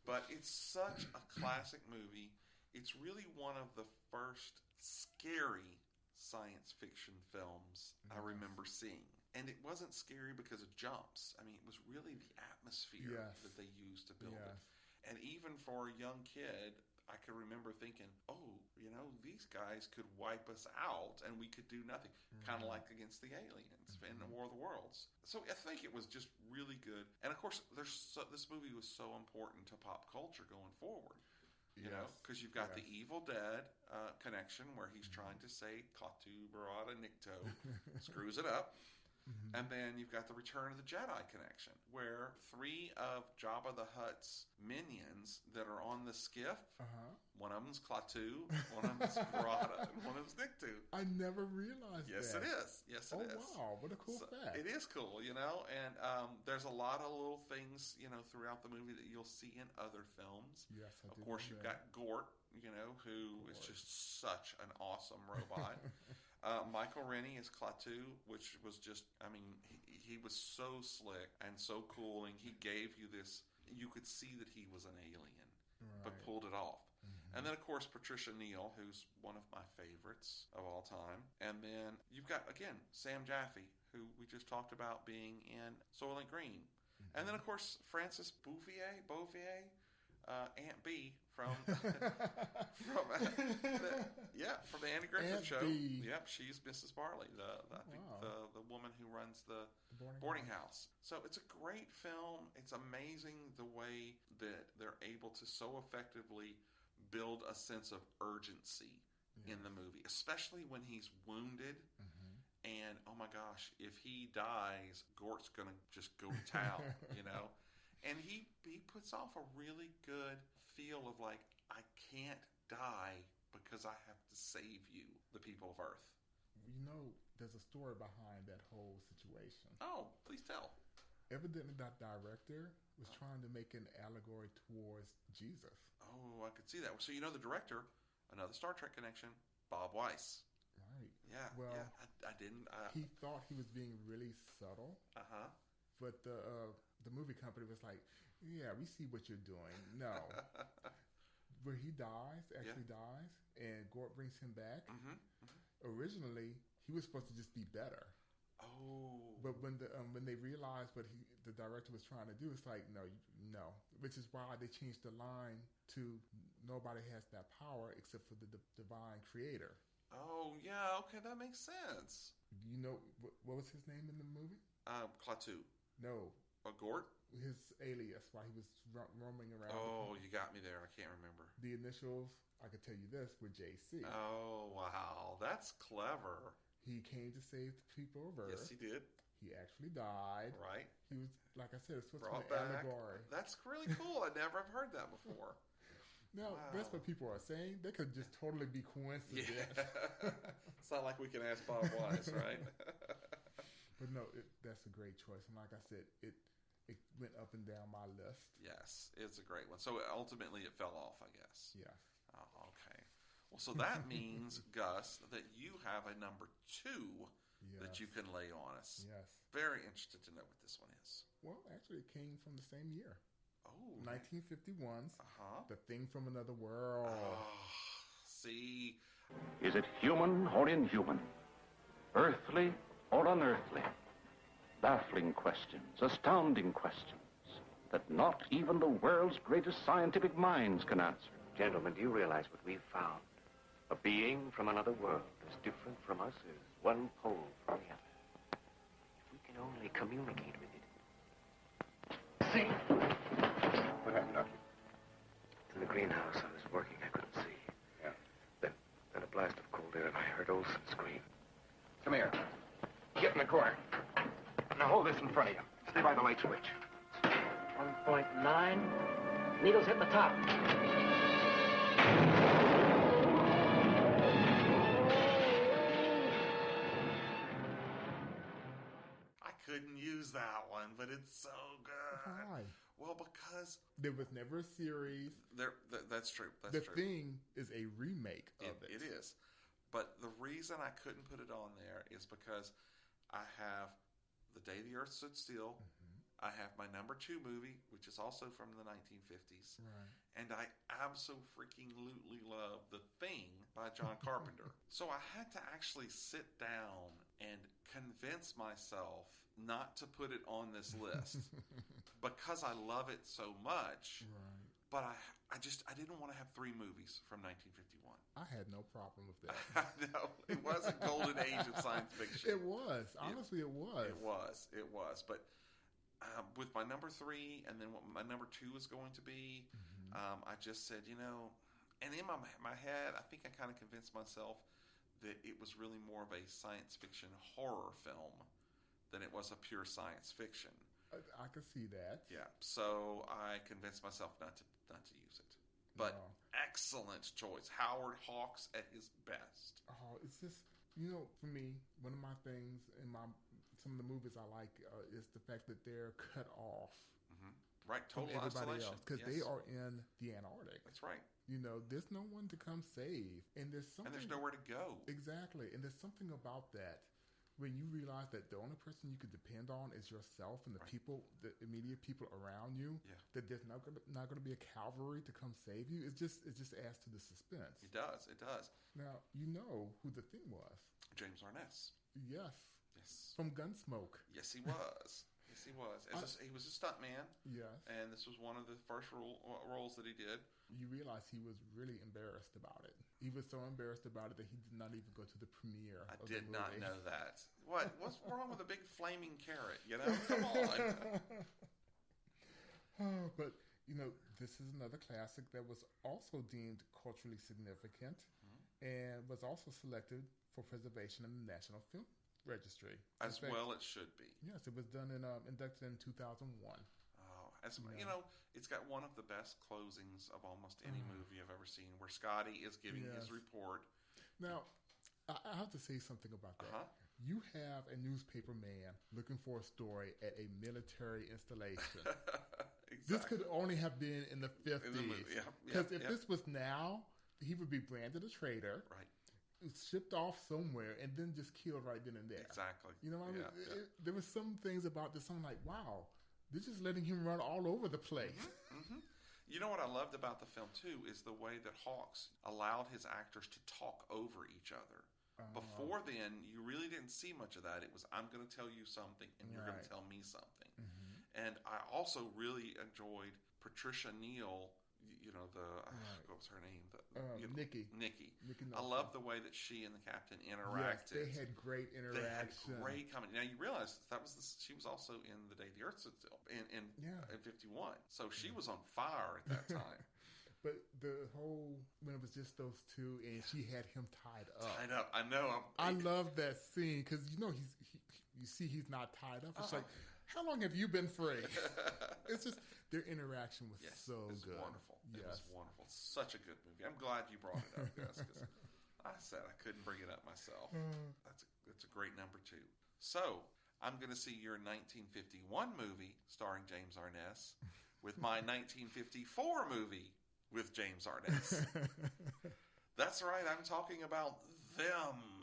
But it's such a classic movie. It's really one of the first scary science fiction films I remember seeing. And it wasn't scary because of jumps. I mean, it was really the atmosphere that they used to build it. And even for a young kid, I can remember thinking, these guys could wipe us out and we could do nothing. Kind of like against the aliens in the War of the Worlds. So I think it was just really good. And of course, this movie was so important to pop culture going forward. You know, because you've got the Evil Dead connection where he's trying to say Klaatu Barada Nikto, screws it up. And then you've got the Return of the Jedi connection, where 3 of Jabba the Hutt's minions that are on the skiff, one of them's Klaatu, one of them's Barada, and one of them's Nikto. I never realized that. Yes, it is. Yes, it is. Oh, wow. What a cool fact. It is cool, and there's a lot of little things, throughout the movie that you'll see in other films. Yes, I do. Of course, you've got Gort, who is just such an awesome robot. Michael Rennie is Klaatu, which was just, he was so slick and so cool, and he gave you this, you could see that he was an alien, but pulled it off. And then, of course, Patricia Neal, who's one of my favorites of all time. And then you've got, again, Sam Jaffe, who we just talked about being in Soylent Green. And then, of course, Frances Beauvier, Aunt B from from the Andy Griffith Aunt Show. B. Yep, she's Mrs. Barley, the woman who runs the boarding house. So it's a great film. It's amazing the way that they're able to so effectively build a sense of urgency in the movie, especially when he's wounded. And oh my gosh, if he dies, Gort's gonna just go to town, And he puts off a really good feel of like, I can't die because I have to save you, the people of Earth. There's a story behind that whole situation. Oh, please tell. Evidently, that director was trying to make an allegory towards Jesus. Oh, I could see that. So the director, another Star Trek connection, Bob Weiss. Right. Yeah. Well, yeah, I didn't. He thought he was being really subtle. But the movie company was like, yeah, we see what you're doing. No. Where he dies, and Gort brings him back. Originally, he was supposed to just be better. Oh. But when they realized what the director was trying to do, it's like, no. Which is why they changed the line to nobody has that power except for the divine creator. Oh, yeah, okay, that makes sense. What was his name in the movie? Klaatu. No. Gort? His alias while he was roaming around. Oh, you got me there. I can't remember. The initials, I could tell you this, were JC. Oh, wow. That's clever. He came to save the people of Earth. Yes, he did. He actually died. Right. He was, like I said, it's supposed brought to be an back. allegory. That's really cool. I never have heard that before. No, that's what people are saying. They could just totally be coincidence. Yeah. It's not like we can ask Bob Weiss, right? But no, that's a great choice. And like I said, it went up and down my list. Yes, it's a great one. So ultimately it fell off, I guess. Yeah. Oh, okay. Well, so that means, Gus, that you have a number 2 that you can lay on us. Yes. Very interested to know what this one is. Well, actually, it came from the same year. Oh. 1951's The Thing from Another World. See? Is it human or inhuman? Earthly or unearthly? Baffling questions, astounding questions that not even the world's greatest scientific minds can answer. Gentlemen, do you realize what we've found? A being from another world, as different from us as one pole from the other. If we can only communicate with it. See? What happened, Doctor? In the greenhouse, I was working. I couldn't see. Yeah. Then a blast of cold air, and I heard Olson scream. Come here. Get in the corner. Now hold this in front of you. Stay by the light switch. 1.9. Needles hit the top. I couldn't use that one, but it's so good. Why? Well, because there was never a series. That's true. That's the true. Thing is a remake of it. It is. But the reason I couldn't put it on there is because I have The Day the Earth Stood Still. I have my number 2 movie, which is also from the 1950s. Right. And I absolutely love The Thing by John Carpenter. So I had to actually sit down and convince myself not to put it on this list because I love it so much. Right. But I didn't want to have 3 movies from 1951. I had no problem with that. No, it was a golden age of science fiction. It was. Honestly, it was. It was. But with my number 3 and then what my number 2 is going to be, I just said, and in my head, I think I kind of convinced myself that it was really more of a science fiction horror film than it was a pure science fiction. I could see that. Yeah, so I convinced myself not to use it. But excellent choice. Howard Hawks at his best. Oh, it's just, for me, one of my things in some of the movies I like is the fact that they're cut off. Right, total from everybody isolation. else, because they are in the Antarctic. That's right. There's no one to come save, and there's nowhere to go. Exactly, and there's something about that when you realize that the only person you can depend on is yourself and the people, the immediate people around you. Yeah. That there's not going to be a cavalry to come save you. It just adds to the suspense. It does. It does. Now you know who the thing was. James Arness. Yes. From Gunsmoke. Yes, he was. Yes, he was. He was a stuntman. Yes. And this was one of the first roles that he did. You realize he was really embarrassed about it. He was so embarrassed about it that he did not even go to the premiere. I did not know that. What's wrong with a big flaming carrot? Come on. But this is another classic that was also deemed culturally significant and was also selected for preservation in the National Film Registry. As well it should be. Yes, it was done inducted in 2001. It's got one of the best closings of almost any movie I've ever seen, where Scotty is giving his report. Now, I have to say something about that. You have a newspaper man looking for a story at a military installation. Exactly. This could only have been in the 50s. Because if this was now, he would be branded a traitor. Right. Shipped off somewhere and then just killed right then and there. Exactly. You know what I mean? There were some things about this. I'm like, wow, they're just letting him run all over the place. You know what I loved about the film too is the way that Hawks allowed his actors to talk over each other. Before then, you really didn't see much of that. It was, I'm going to tell you something and you're going to tell me something. And I also really enjoyed Patricia Neal. What was her name? Nikki. I love the way that she and the captain interacted. Yes, they had great interaction. Now you realize she was also in The Day the Earth Stood Still in 51. So she was on fire at that time. But when it was just those two and she had him tied up. I know. I love that scene because you see he's not tied up. It's like, how long have you been free? It's just their interaction was so good. Wonderful. It was wonderful. Such a good movie. I'm glad you brought it up, Gus, because I said I couldn't bring it up myself. That's a great number 2. So I'm going to see your 1951 movie starring James Arness with my 1954 movie with James Arness. That's right. I'm talking about Them.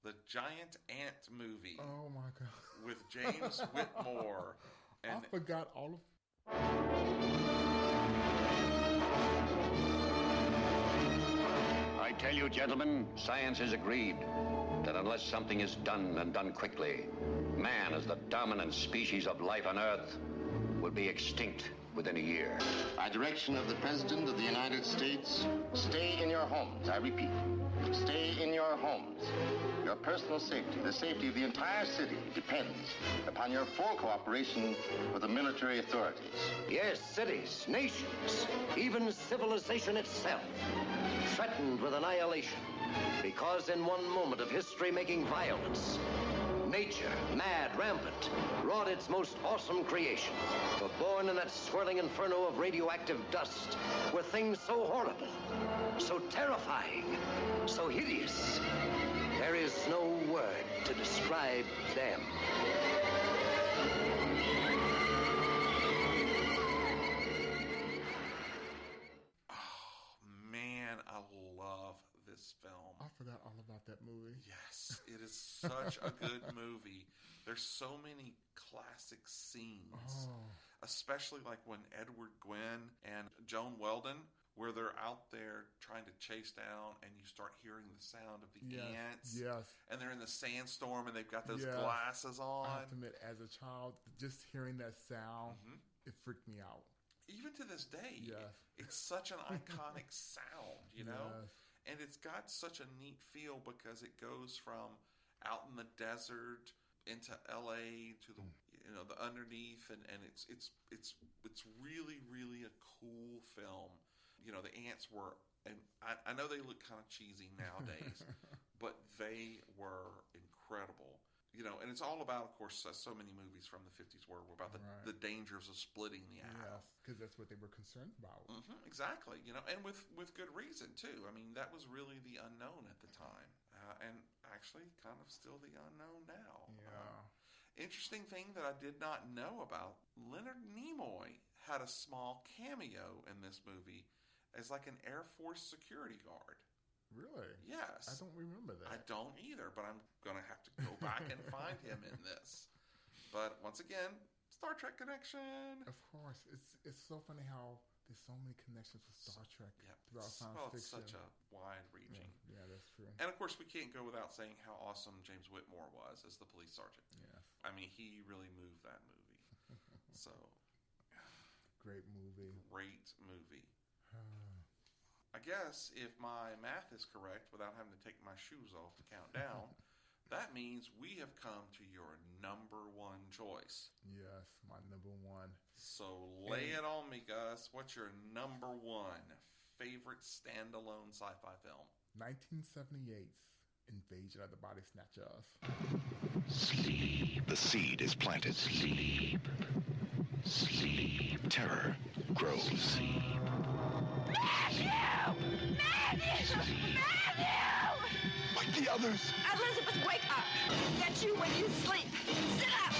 The Giant Ant movie. Oh my God. With James Whitmore. I forgot all of. I tell you, gentlemen, science has agreed that unless something is done and done quickly, man as the dominant species of life on Earth will be extinct within a year. By direction of the President of the United States, stay in your homes, I repeat. Stay in your homes. Your personal safety, the safety of the entire city, depends upon your full cooperation with the military authorities. Yes, cities, nations, even civilization itself, threatened with annihilation, because in one moment of history-making violence, nature, mad, rampant, wrought its most awesome creation. For born in that swirling inferno of radioactive dust were things so horrible, so terrifying, so hideous. There is no word to describe them. Oh, man, I love this film. I forgot all about that movie. Yes, it is such a good movie. There's so many classic scenes, especially like when Edward Gwynn and Joan Weldon, where they're out there trying to chase down and you start hearing the sound of the ants. Yes. And they're in the sandstorm and they've got those glasses on. I have to admit, as a child, just hearing that sound, it freaked me out. even to this day, Yes. it's such an iconic sound, you know? Yes. And it's got such a neat feel because it goes from out in the desert into LA to the the underneath, and it's really, really a cool film. You know, the ants were, and I know they look kind of cheesy nowadays, but they were incredible. You know, and it's all about, of course, so many movies from the 50s were about the dangers of splitting the atom. Yes, because that's what they were concerned about. Mm-hmm, exactly. You know, and with good reason, too. I mean, that was really the unknown at the time. And actually kind of still the unknown now. Yeah. Interesting thing that I did not know about, Leonard Nimoy had a small cameo in this movie as like an Air Force security guard. Really? Yes. I don't remember that. I don't either, but I'm going to have to go back and find him in this. But once again, Star Trek connection. Of course. It's so funny how there's so many connections with Star Trek throughout science fiction. It's such a wide-reaching. Yeah, that's true. And of course, we can't go without saying how awesome James Whitmore was as the police sergeant. Yes. I mean, he really moved that movie. So, great movie. Great movie. I guess if my math is correct, without having to take my shoes off to count down, that means we have come to your number one choice. Yes, my number one. So lay it on me, Gus. What's your number one favorite standalone sci-fi film? 1978's Invasion of the Body Snatchers. Sleep. The seed is planted. Sleep. Sleep. Terror grows. Matthew! Like the others. Elizabeth, wake up! Get you when you sleep. Sit up!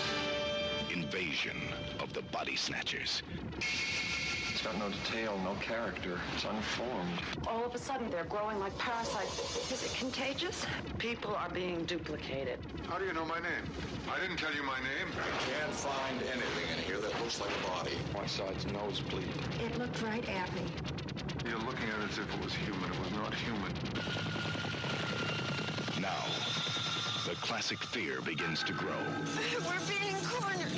Invasion of the Body Snatchers. It's got no detail, no character. It's unformed. All of a sudden, they're growing like parasites. Is it contagious? People are being duplicated. How do you know my name? I didn't tell you my name. I can't find anything in here that looks like a body. I saw its nosebleed. It looked right at me. You're looking at it as if it was human. It was not human. Now, the classic fear begins to grow. We're being cornered.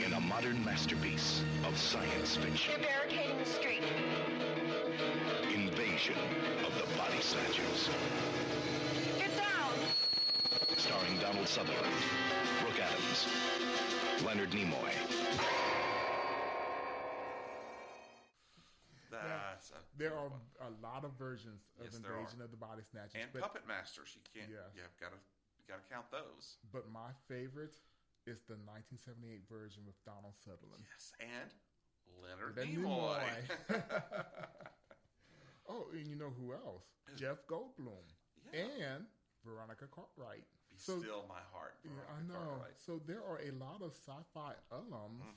In a modern masterpiece of science fiction. They're barricading the street. Invasion of the Body Snatchers. Get down! Starring Donald Sutherland, Brooke Adams, Leonard Nimoy. There are a lot of versions of Invasion of the Body Snatchers. And Puppet Masters. You can't. Yeah. You got to count those. But my favorite is the 1978 version with Donald Sutherland. Yes, and Leonard Nimoy. Oh, and you know who else? Jeff Goldblum. Yeah. And Veronica Cartwright. Be still my heart. Yeah, I know. Cartwright. So there are a lot of sci-fi alums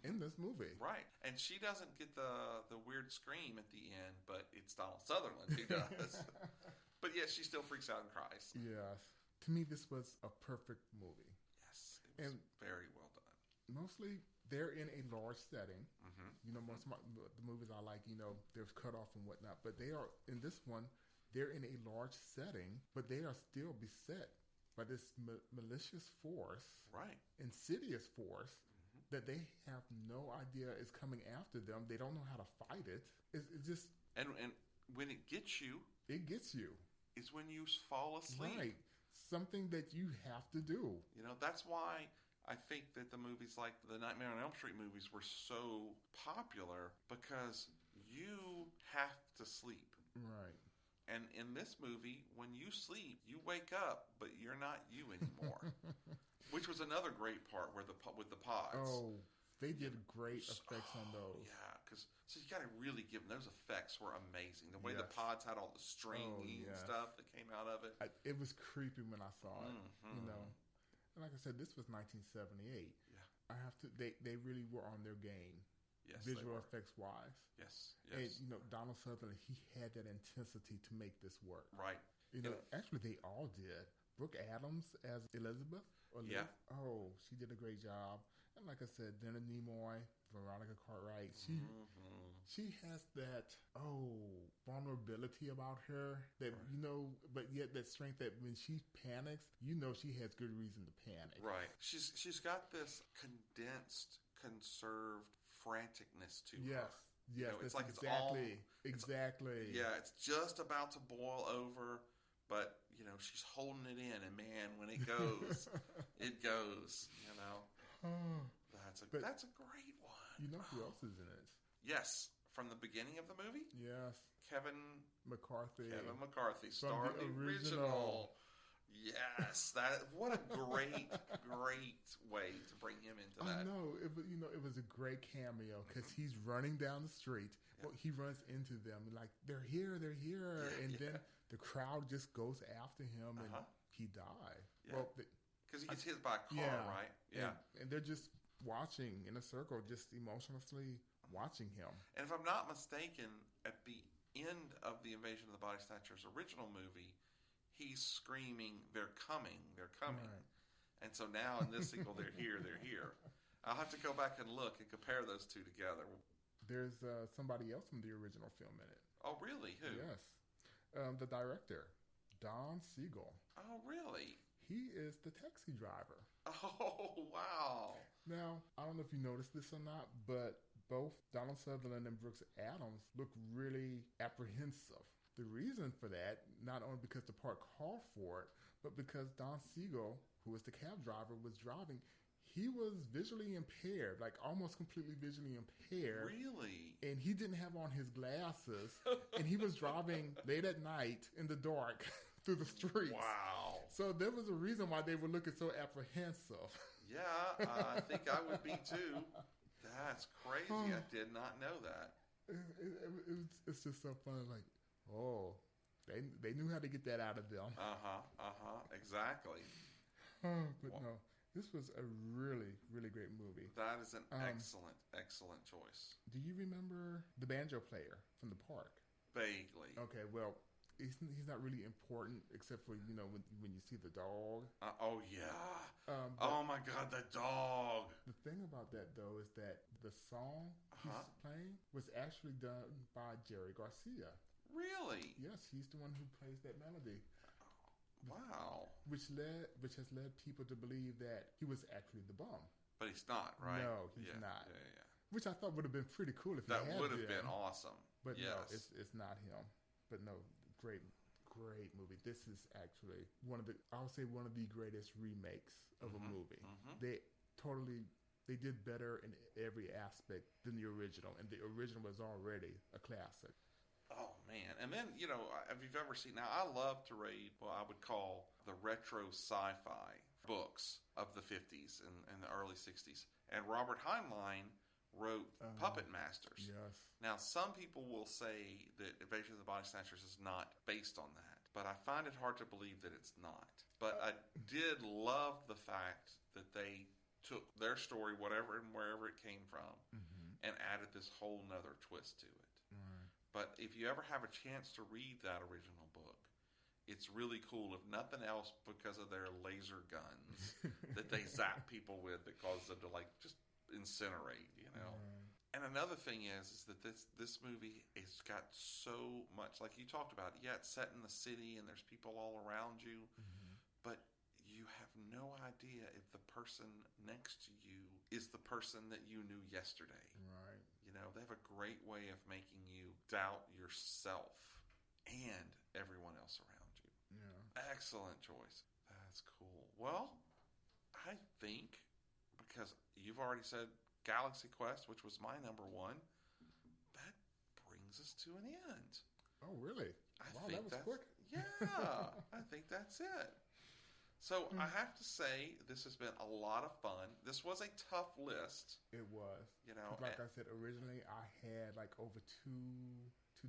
in this movie. Right. And she doesn't get the weird scream at the end, but it's Donald Sutherland who does. But yes, she still freaks out and cries. Yes. To me, this was a perfect movie. Yes. It was very well done. Mostly, they're in a large setting. You know, most of the movies I like, there's cutoff and whatnot. But they are, in this one, they're in a large setting, but they are still beset by this malicious force, insidious force, that they have no idea is coming after them. They don't know how to fight it. It's just... And when it gets you... It gets you. Is when you fall asleep. Right. Something that you have to do. You know, that's why I think that the movies like the Nightmare on Elm Street movies were so popular, because you have to sleep. Right. And in this movie, when you sleep, you wake up, but you're not you anymore. Which was another great part with the pods. Oh, they did great effects on those. Yeah, so you got to really give them. Those effects were amazing. The way the pods had all the stringy and stuff that came out of it. It was creepy when I saw it. You know, and like I said, this was 1978. Yeah, I have to. They really were on their game. Yes, visual effects wise. Yes. And Donald Sutherland, he had that intensity to make this work. Right. Actually, they all did. Brooke Adams as Elizabeth. Yeah. Oh, she did a great job. And like I said, Leonard Nimoy, Veronica Cartwright. She has that vulnerability about her that but yet that strength that when she panics, she has good reason to panic. Right. She's got this condensed, conserved franticness to yes. her. Yes, it's like exactly. It's just about to boil over, but she's holding it in, and man, when it goes, it goes. That's a great one. You know who else is in it? Yes, from the beginning of the movie. Yes, Kevin McCarthy, starred in the original. Yes, what a great way to bring him into that. I know it was a great cameo because he's running down the street. Yeah. Well, he runs into them and like they're here, and then the crowd just goes after him and he dies. Yeah. Well, because he gets hit by a car, right? Yeah, and they're just watching in a circle, just emotionally watching him. And if I'm not mistaken, at the end of the Invasion of the Body Snatchers original movie, he's screaming, "They're coming, they're coming." Right. And so now in this sequel, they're here, they're here. I'll have to go back and look and compare those two together. There's somebody else from the original film in it. Oh, really? Who? Yes. The director, Don Siegel. Oh, really? He is the taxi driver. Oh, wow. Now, I don't know if you noticed this or not, but both Donald Sutherland and Brooks Adams look really apprehensive. The reason for that, not only because the part called for it, but because Don Siegel, who was the cab driver, was driving. He was visually impaired, like almost completely visually impaired. Really? And he didn't have on his glasses, and he was driving late at night in the dark through the streets. Wow. So there was a reason why they were looking so apprehensive. Yeah, I think I would be too. That's crazy. I did not know that. It's just so funny, like, oh, they knew how to get that out of them. Exactly. But no, this was a really, really great movie. That is an excellent choice. Do you remember the banjo player from the park? Vaguely. Okay, well, he's not really important except for when you see the dog. Oh yeah. Oh my God, the dog. The thing about that though is that the song he's playing was actually done by Jerry Garcia. Really? Yes, he's the one who plays that melody. Wow. Which has led people to believe that he was actually the bum. But he's not, right? No, he's not. Yeah. Which I thought would have been pretty cool if that he had would have been awesome. But yes. No, it's not him. But no, great movie. This is actually one of the greatest remakes of a movie. They did better in every aspect than the original, and the original was already a classic. Oh man. And then, if you've ever seen, now I love to read what I would call the retro sci-fi books of the 50s and the early 60s. And Robert Heinlein wrote Puppet Masters. Yes. Now, some people will say that Invasion of the Body Snatchers is not based on that, but I find it hard to believe that it's not. But I did love the fact that they took their story, whatever and wherever it came from, and added this whole nother twist to it. But if you ever have a chance to read that original book, it's really cool, if nothing else, because of their laser guns that they zap people with that cause them to just incinerate, And another thing is that this movie has got so much, like you talked about, it's set in the city and there's people all around you, but you have no idea if the person next to you is the person that you knew yesterday. Right. They have a great way of making you doubt yourself and everyone else around you. Yeah. Excellent choice. That's cool. Well, I think, because you've already said Galaxy Quest, which was my number one, that brings us to an end. Oh, really? Wow, that was quick. Yeah, I think that's it. So I have to say, this has been a lot of fun. This was a tough list. It was. Like I said, originally I had over two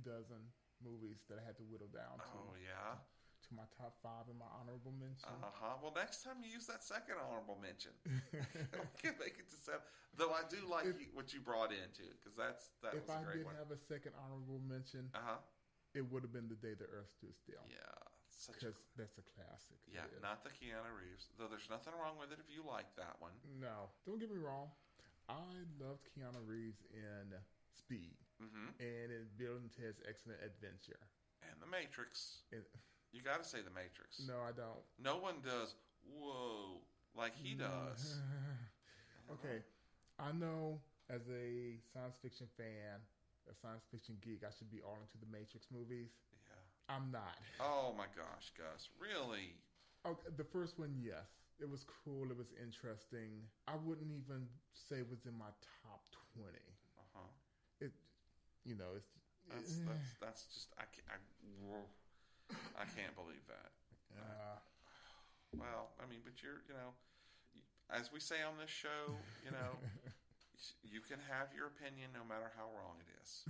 dozen movies that I had to whittle down to. Oh, yeah? To my top 5 and my honorable mention. Well, next time you use that second honorable mention. Okay, make it to 7. Though I do like what you brought into, because that was a great one. If I did have a second honorable mention, it would have been The Day the Earth Stood Still. Yeah. Because that's a classic. Yeah, not the Keanu Reeves. Though there's nothing wrong with it if you like that one. No. Don't get me wrong. I loved Keanu Reeves in Speed. And in Bill and Ted's Excellent Adventure. And The Matrix. You got to say The Matrix. No, I don't. No one does, whoa, like he does. Okay. I know As a science fiction fan, a science fiction geek, I should be all into the Matrix movies. Yeah. I'm not. Oh my gosh, Gus. Really? Oh, the first one, yes. It was cool. It was interesting. I wouldn't even say it was in my top 20. Uh-huh. It, you know, that's just, I can't believe that. Well, I mean, but you're, you know, as we say on this show, you know, you can have your opinion no matter how wrong it is.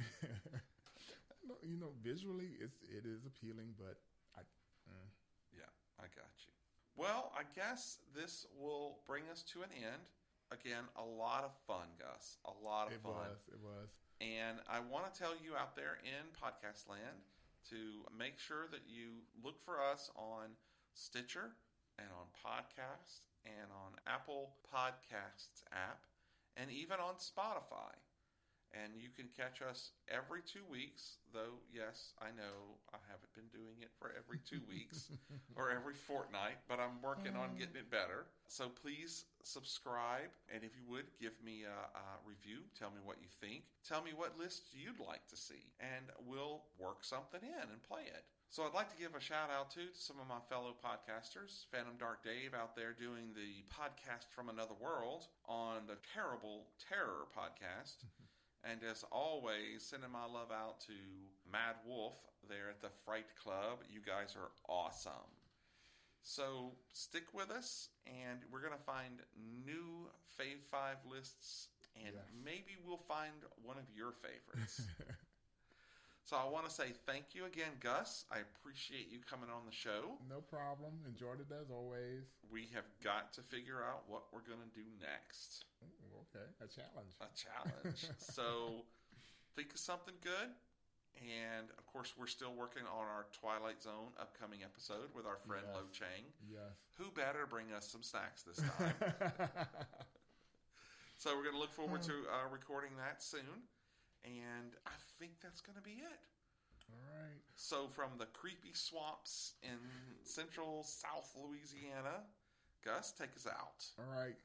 No, you know, visually it is appealing, but yeah, I got you. Well, I guess this will bring us to an end. Again, a lot of fun, Gus. A lot of fun. It was. And I want to tell you out there in podcast land to make sure that you look for us on Stitcher and on Podcast and on Apple Podcasts app and even on Spotify. And you can catch us every 2 weeks, though, yes, I know I haven't been doing it for every 2 weeks or every fortnight, but I'm working on getting it better. So please subscribe, and if you would, give me a review. Tell me what you think. Tell me what lists you'd like to see, and we'll work something in and play it. So I'd like to give a shout-out to some of my fellow podcasters, Phantom Dark Dave out there doing the podcast from another world on the Terrible Terror podcast. And as always, sending my love out to Mad Wolf there at the Fright Club. You guys are awesome. So stick with us, and we're going to find new Fave 5 lists, and maybe we'll find one of your favorites. So I want to say thank you again, Gus. I appreciate you coming on the show. No problem. Enjoyed it as always. We have got to figure out what we're going to do next. Okay, a challenge. A challenge. So think of something good. And, of course, we're still working on our Twilight Zone upcoming episode with our friend Lo Chang. Yes. Who better bring us some snacks this time? So we're going to look forward to recording that soon. And I think that's going to be it. All right. So from the creepy swamps in central South Louisiana, Gus, take us out. All right.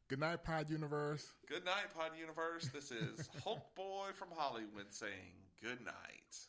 Good night, Pod Universe. Good night, Pod Universe. This is Hulk Boy from Hollywood saying good night.